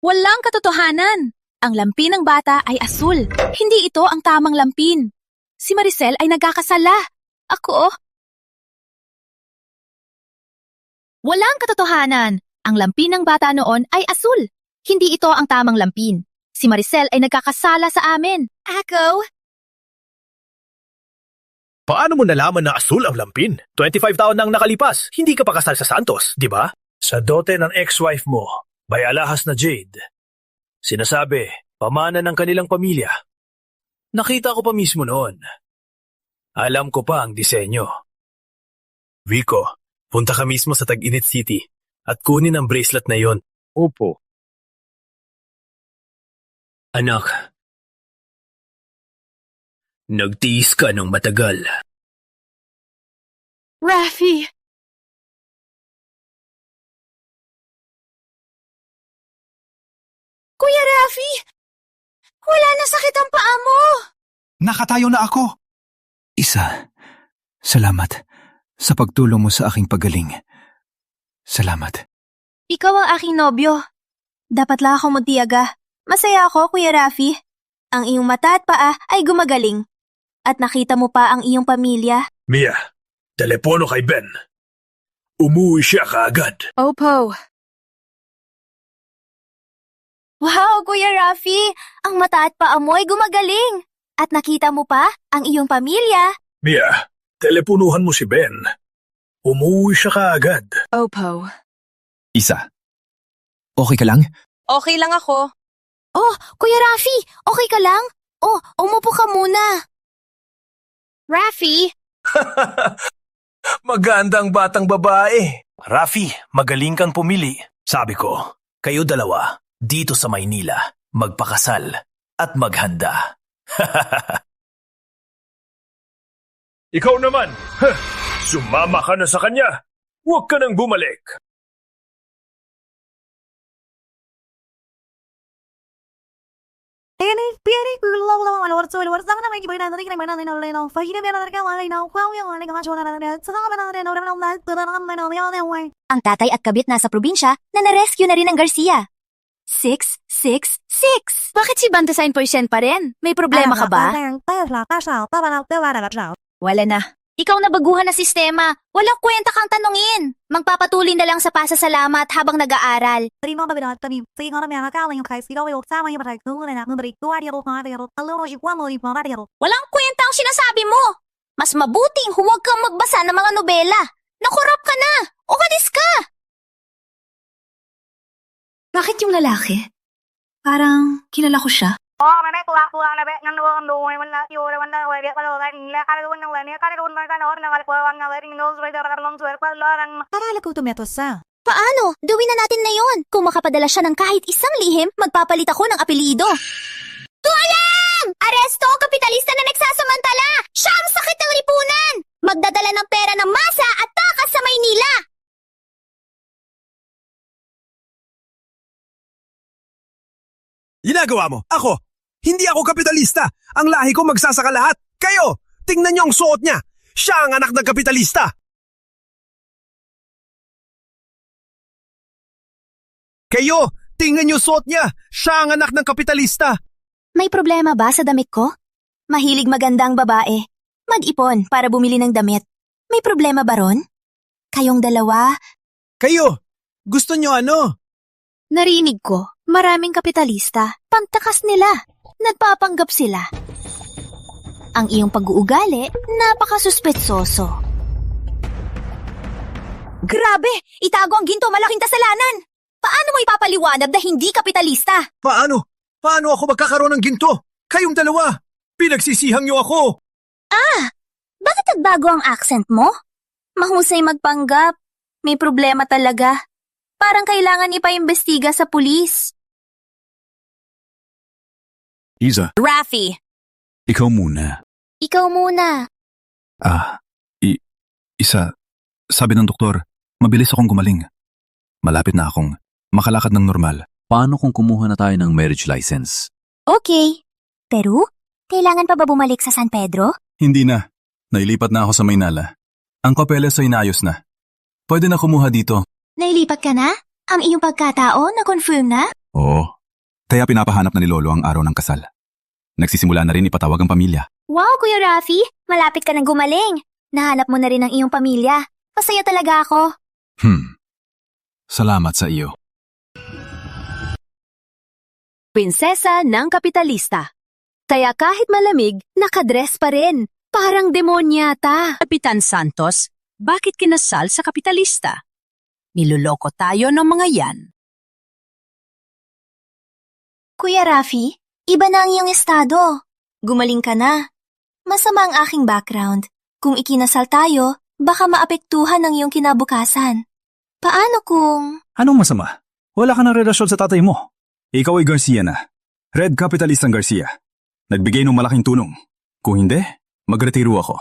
Walang katotohanan. Ang lampin ng bata ay asul. Hindi ito ang tamang lampin. Si Maricel ay nagkakasala. Ako? Walang katotohanan. Ang lampin ng bata noon ay asul. Hindi ito ang tamang lampin. Si Maricel ay nagkakasala sa amin. Ako? Paano mo nalaman na asul ang lampin? 25 taon nang nakalipas, hindi ka pa kasal sa Santos, di ba? Sa dote ng ex-wife mo, may alahas na jade. Sinasabi, pamana ng kanilang pamilya. Nakita ko pa mismo noon. Alam ko pa ang disenyo. Vico, punta ka mismo sa Tag-Init City at kunin ang bracelet na yon. Opo. Anak, nagtiis ka ng matagal. Rafi! Kuya Rafi! Wala na sakit ang paa mo! Nakatayo na ako. Isa, salamat sa pagtulong mo sa aking pagaling. Salamat. Ikaw ang aking nobyo. Dapat lang akong magtiyaga. Masaya ako, Kuya Rafi. Ang iyong mata at paa ay gumagaling. At nakita mo pa ang iyong pamilya. Mia, telepono kay Ben. Umuwi siya kaagad. Opo. Wow, Kuya Rafi! Ang mata at paa mo ay gumagaling. At nakita mo pa ang iyong pamilya. Mia, teleponuhan mo si Ben. Umuwi siya kaagad. Opo. Isa, okay ka lang? Okay lang ako. Oh, Kuya Rafi! Okay ka lang? Oh, umupo ka muna. Rafi! Magandang batang babae. Rafi, magaling kang pumili. Sabi ko, kayo dalawa, dito sa Maynila, magpakasal at maghanda. Ikaw naman, sumama ka na sa kanya. Huwag ka nang bumalik. Ang tatay at kabit nasa probinsya na narescue na rin ng Garcia. 666! Bakit si Banta sa 1% pa rin? May problema ka ba? Wala na. Ikaw na baguhan na sistema. Walang kwenta kang tanungin. Magpapatuloy na lang sa pasasalamat habang nag-aaral. Walang kwenta ang sinasabi mo. Mas mabuting huwag kang magbasa ng mga nobela. Nakurap ka na. O kadis ka. Bakit yung lalaki? Parang kilala ko siya. Paano? Gawin na natin na yon. Kung makapadala siya ng kahit isang lihim, magpapalit ako ng apelido. Tualang! Aresto ang kapitalista na nagsasamantala! Siya ang sakit ng lipunan! Magdadala ng pera ng masa at takas sa Maynila! Ginagawa mo? Ako? Hindi ako kapitalista. Ang lahi ko magsasaka lahat. Kayo! Tingnan niyo ang suot niya. Siya ang anak ng kapitalista. Kayo! Tingnan niyo suot niya. Siya ang anak ng kapitalista. May problema ba sa damit ko? Mahilig maganda ang babae. Mag-ipon para bumili ng damit. May problema ba ron? Kayong dalawa? Kayo! Gusto niyo ano? Narinig ko, maraming kapitalista. Pantakas nila. Nagpapanggap sila. Ang iyong pag-uugali, napakasuspetsoso. Grabe! Itago ang ginto, malaking kasalanan! Paano mo ipapaliwanag na hindi kapitalista? Paano? Paano ako magkakaroon ng ginto? Kayong dalawa! Pinagsisihang niyo ako! Ah! Bakit nagbago ang accent mo? Mahusay magpanggap. May problema talaga. Parang kailangan ipaimbestiga sa pulis. Iza, Rafi! ikaw muna. Ikaw muna. Isa, sabi ng doktor, mabilis akong gumaling. Malapit na akong makalakad ng normal. Paano kung kumuha na tayo ng marriage license? Okay. Pero, kailangan pa ba bumalik sa San Pedro? Hindi na. Nailipat na ako sa Maynala. Ang papeles ay inayos na. Pwede na kumuha dito. Nailipat ka na? Ang iyong pagkatao na-confirm na? Oo. Kaya pinapahanap na ni Lolo ang araw ng kasal. Nagsisimula na rin ipatawag ang pamilya. Wow, Kuya Rafi! Malapit ka nang gumaling. Nahanap mo na rin ang iyong pamilya. Masaya talaga ako. Salamat sa iyo. Prinsesa ng kapitalista. Kaya kahit malamig, nakadress pa rin. Parang demonyata. Kapitan Santos, bakit kinasal sa kapitalista? Niloloko tayo ng mga yan. Kuya Rafi, iba na ang iyong estado. Gumaling ka na. Masama ang aking background. Kung ikinasal tayo, baka maapektuhan ang iyong kinabukasan. Paano kung... Anong masama? Wala ka ng relasyon sa tatay mo. Ikaw ay Garcia na. Red Capitalistang Garcia. Nagbigay ng malaking tulong. Kung hindi, magretiro ako.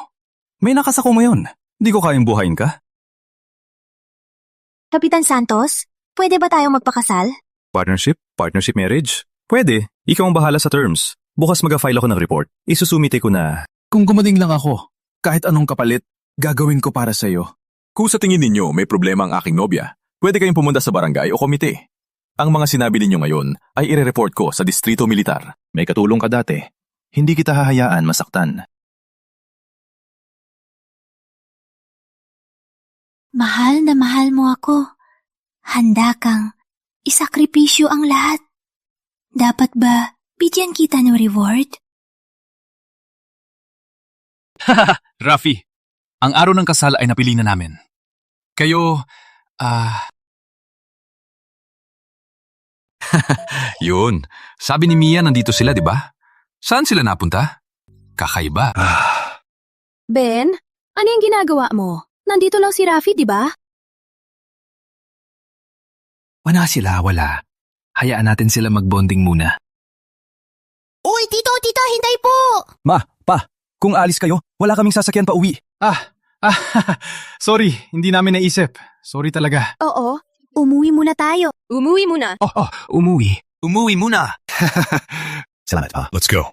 May nakas ako ngayon. Di ko kayang buhayin ka. Kapitan Santos, pwede ba tayong magpakasal? Partnership? Partnership marriage? Pwede. Ikaw ang bahala sa terms. Bukas mag-file ako ng report. Isusumite ko na... Kung gumaling lang ako, kahit anong kapalit, gagawin ko para sa iyo. Kung sa tingin ninyo may problema ang aking nobya, pwede kayong pumunta sa barangay o komite. Ang mga sinabi ninyo ngayon ay ire-report ko sa Distrito Militar. May katulong ka dati. Hindi kita hahayaan masaktan. Mahal na mahal mo ako. Handa kang isakripisyo ang lahat. Dapat ba bigyan kita ng reward? Haha, Rafi. Ang araw ng kasal ay napili na namin. Kayo, Yun. Sabi ni Mia nandito sila, di ba? Saan sila napunta? Kakaiba. Ben, ano yung ginagawa mo? Nandito lang si Rafi, di ba? Wala sila, wala. Hayaan natin sila magbonding muna. Uy, tito, hintay po! Ma, pa, kung alis kayo, wala kaming sasakyan pa uwi. Sorry, hindi namin naisip. Sorry talaga. Oo, umuwi muna tayo. Umuwi muna. Umuwi. Umuwi muna. Salamat, pa. Let's go.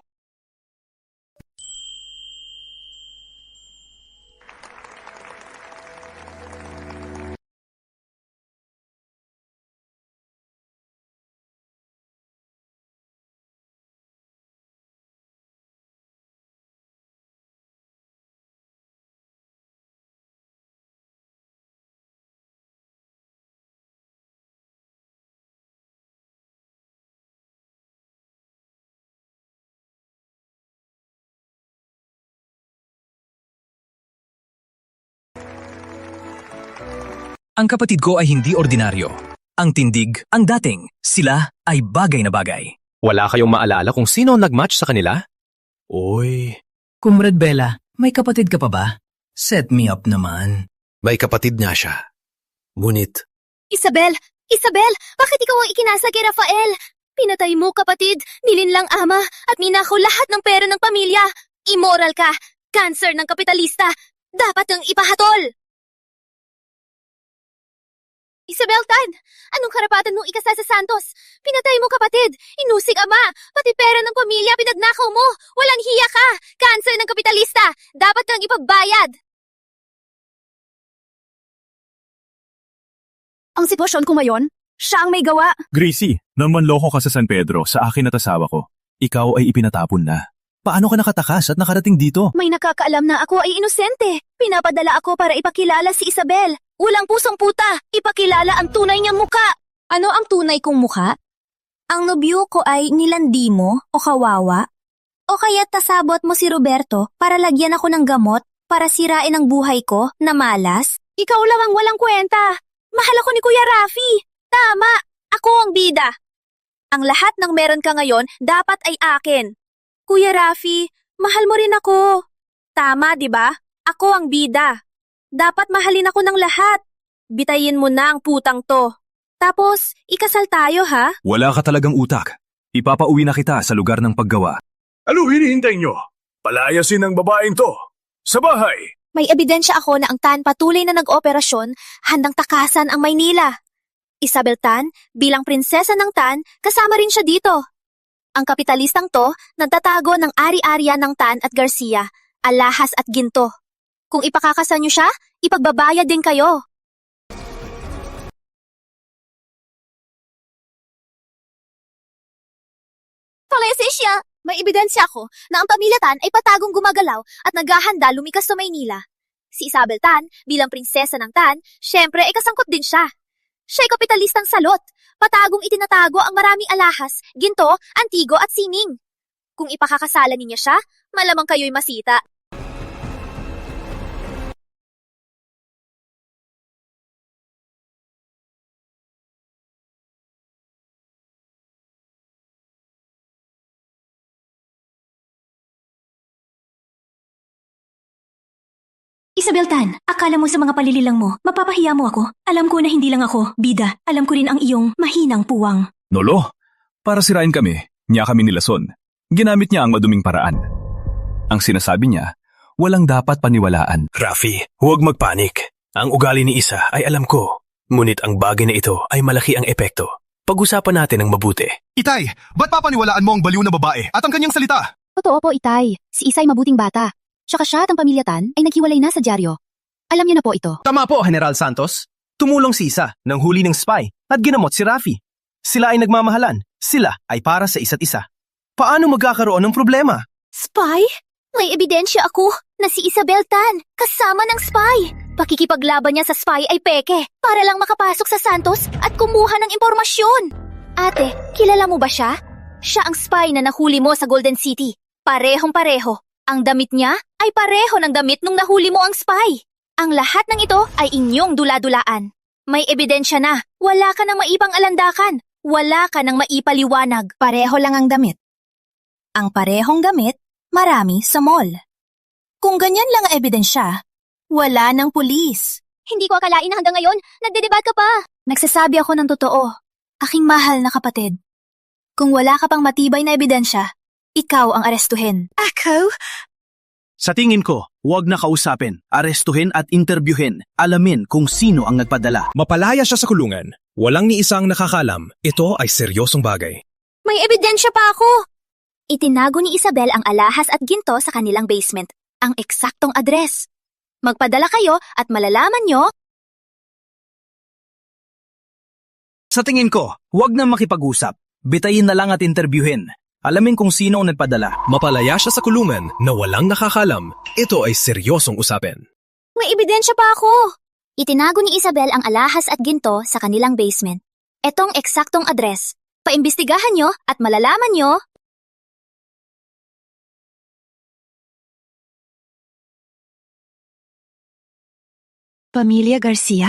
Ang kapatid ko ay hindi ordinaryo. Ang tindig, ang dating, sila ay bagay na bagay. Wala kayong maalala kung sino ang nag-match sa kanila? Uy. Comrade Bella, may kapatid ka pa ba? Set me up naman. May kapatid nga siya. Ngunit, Isabel! Bakit ikaw ang ikinasa kay Rafael? Pinatay mo, kapatid, nilinlang ama, at minakaw lahat ng pera ng pamilya. Immoral ka! Cancer ng kapitalista! Dapat kang ipahatol! Isabel Tan, anong karapatan mong ikasal sa Santos? Pinatay mo, kapatid, inusig ama, pati pera ng pamilya pinagnakaw mo. Walang hiya ka! Cancer ng kapitalista! Dapat kang ipagbayad! Ang sitwasyon ko ngayon, siya ang may gawa. Gracie, namanloko ka sa San Pedro sa akin at asawa ko. Ikaw ay ipinatapon na. Paano ka nakatakas at nakarating dito? May nakakaalam na ako ay inosente. Pinapadala ako para ipakilala si Isabel. Walang pusong puta, ipakilala ang tunay niyang muka. Ano ang tunay kong muka? Ang nobyo ko ay nilandi mo o kawawa? O kaya tasabot mo si Roberto para lagyan ako ng gamot para sirain ang buhay ko na malas? Ikaw lang ang walang kwenta. Mahal ako ni Kuya Rafi. Tama, ako ang bida. Ang lahat ng meron ka ngayon dapat ay akin. Kuya Rafi, mahal mo rin ako. Tama, di ba? Ako ang bida. Dapat mahalin ako ng lahat. Bitayin mo na ang putang to. Tapos, ikasal tayo ha? Wala ka talagang utak. Ipapauwi na kita sa lugar ng paggawa. Ano hinihintay nyo? Palayasin ang babaeng to. Sa bahay. May ebidensya ako na ang Tan patuloy na nag-operasyon, handang takasan ang Maynila. Isabel Tan, bilang prinsesa ng Tan, kasama rin siya dito. Ang kapitalistang to, nagtatago ng ari-arian ng Tan at Garcia, alahas at ginto. Kung ipakakasal niyo siya, ipagbabayad din kayo. Palese siya! May ebidensya ako na ang pamilya Tan ay patagong gumagalaw at naghahanda lumikas sa Maynila. Si Isabel Tan, bilang prinsesa ng Tan, syempre ay kasangkot din siya. Siya'y kapitalistang salot. Patagong itinatago ang maraming alahas, ginto, antigo at sining. Kung ipakakasalan niya siya, malamang kayo'y masita. Isabel Tan, akala mo sa mga palililang mo, mapapahiya mo ako. Alam ko na hindi lang ako, bida. Alam ko rin ang iyong mahinang puwang. Nolo, para sirain kami, niya kami nilason. Ginamit niya ang maduming paraan. Ang sinasabi niya, walang dapat paniwalaan. Rafi, huwag magpanik. Ang ugali ni Isa ay alam ko. Ngunit ang bagay na ito ay malaki ang epekto. Pag-usapan natin ng mabuti. Itay, ba't papaniwalaan mo ang baliw na babae at ang kanyang salita? Totoo po, Itay. Si Isay mabuting bata. Tsaka siya at ang pamilya Tan ay naghiwalay na sa dyaryo. Alam niyo na po ito. Tama po, General Santos. Tumulong si Isa ng huli ng spy at ginamot si Rafi. Sila ay nagmamahalan. Sila ay para sa isa't isa. Paano magkakaroon ng problema? Spy? May ebidensya ako na si Isabel Tan, kasama ng spy. Pakikipaglaban niya sa spy ay peke para lang makapasok sa Santos at kumuha ng impormasyon. Ate, kilala mo ba siya? Siya ang spy na nahuli mo sa Golden City. Parehong-pareho. Ang damit niya ay pareho ng damit nung nahuli mo ang spy. Ang lahat ng ito ay inyong dula-dulaan. May ebidensya na. Wala ka nang maipang alandakan. Wala ka nang maipaliwanag. Pareho lang ang damit. Ang parehong damit, marami sa mall. Kung ganyan lang ang ebidensya, wala ng pulis. Hindi ko akalain na hanggang ngayon, nagdedebat ka pa. Nagsasabi ako ng totoo. Aking mahal na kapatid. Kung wala ka pang matibay na ebidensya, ikaw ang arestuhin. Ako? Sa tingin ko, huwag na kausapin, arestuhin at interbyuhin, alamin kung sino ang nagpadala. Mapalaya siya sa kulungan. Walang ni isang nakakalam. Ito ay seryosong bagay. May ebidensya pa ako. Itinago ni Isabel ang alahas at ginto sa kanilang basement, ang eksaktong address. Magpadala kayo at malalaman nyo. Sa tingin ko, huwag na makipag-usap. Bitayin na lang at interbyuhin. Alamin kung sino ang nagpadala. Mapalaya siya sa kulungan na walang nakakalam. Ito ay seryosong usapin. May ebidensya pa ako. Itinago ni Isabel ang alahas at ginto sa kanilang basement. Etong eksaktong address. Paimbestigahan nyo at malalaman nyo. Pamilya Garcia?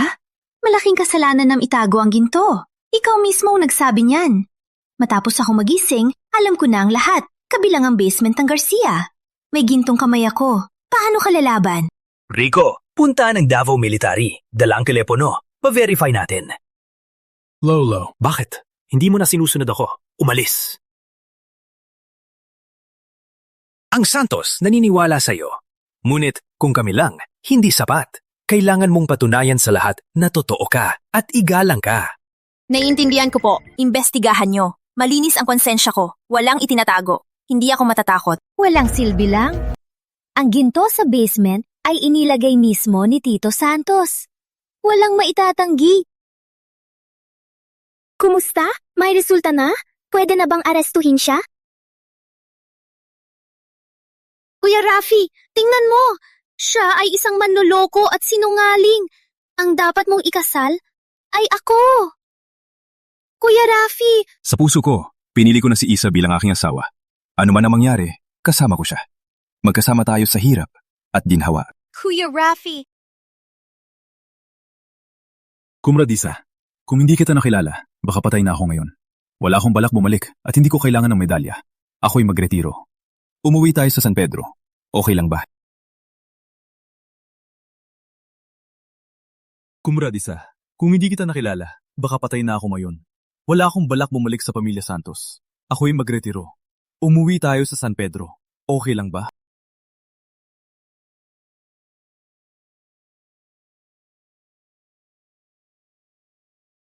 Malaking kasalanan na itago ang ginto. Ikaw mismo ang nagsabi niyan. Matapos ako magising, alam ko na ang lahat, kabilang ang basement ng Garcia. May gintong kamay ako. Paano ka lalaban? Rico, punta ng Davao Military. Dala ang telepono. Pa-verify natin. Lolo. Bakit? Hindi mo na sinusunod ako. Umalis. Ang Santos naniniwala sa'yo. Ngunit kung kami lang, hindi sapat. Kailangan mong patunayan sa lahat na totoo ka at igalang ka. Naiintindihan ko po. Imbestigahan nyo. Malinis ang konsensya ko. Walang itinatago. Hindi ako matatakot. Walang silbi lang. Ang ginto sa basement ay inilagay mismo ni Tito Santos. Walang maitatanggi. Kumusta? May resulta na? Pwede na bang arestuhin siya? Kuya Rafi, tingnan mo. Siya ay isang manloloko at sinungaling. Ang dapat mong ikasal ay ako. Kuya Rafi! Sa puso ko, pinili ko na si Isa bilang aking asawa. Ano man ang mangyari, kasama ko siya. Magkasama tayo sa hirap at ginhawa. Kuya Rafi! Kumrad Isa, kung hindi kita nakilala, baka patay na ako ngayon. Wala akong balak bumalik at hindi ko kailangan ng medalya. Ako'y magretiro. Umuwi tayo sa San Pedro. Okay lang ba? Kumrad isa, kung hindi kita nakilala, baka patay na ako ngayon. Wala akong balak bumalik sa pamilya Santos. Ako'y magretiro. Umuwi tayo sa San Pedro. Okay lang ba?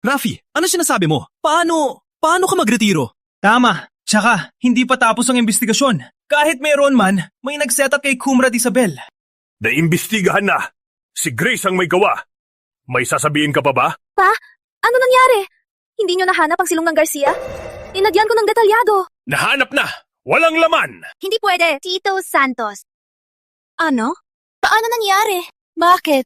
Rafi, ano sinasabi mo? Paano ka magretiro? Tama. Tsaka, hindi pa tapos ang investigasyon. Kahit meron man, may nag-set up kay Kumrad Isabel. Naimbestigahan na. Si Grace ang may gawa. May sasabihin ka pa ba? Pa, ano nangyari? Hindi nyo nahanap ang silong ng Garcia? Inadyan ko ng detalyado. Nahanap na! Walang laman! Hindi pwede, Tito Santos. Ano? Paano nangyari? Bakit?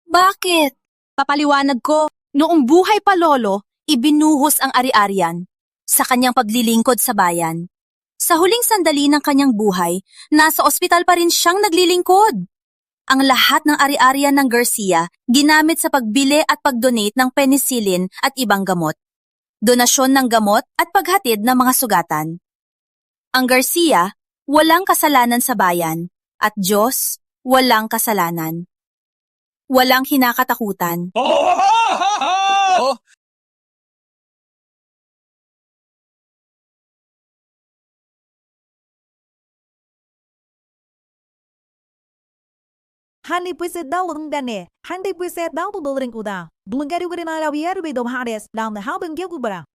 Bakit? Papaliwanag ko, noong buhay pa lolo, ibinuhos ang ari-arian sa kanyang paglilingkod sa bayan. Sa huling sandali ng kanyang buhay, nasa ospital pa rin siyang naglilingkod. Ang lahat ng ari-arian ng Garcia ginamit sa pagbili at pagdonate ng penicillin at ibang gamot, donasyon ng gamot at paghatid ng mga sugatan. Ang Garcia, walang kasalanan sa bayan, at Diyos, walang kasalanan. Walang hinakatakutan. Handy puset daw ng dane. Handy puset daw to building uda. Blungari wari na rawier be do hares down the halbang gilgubara.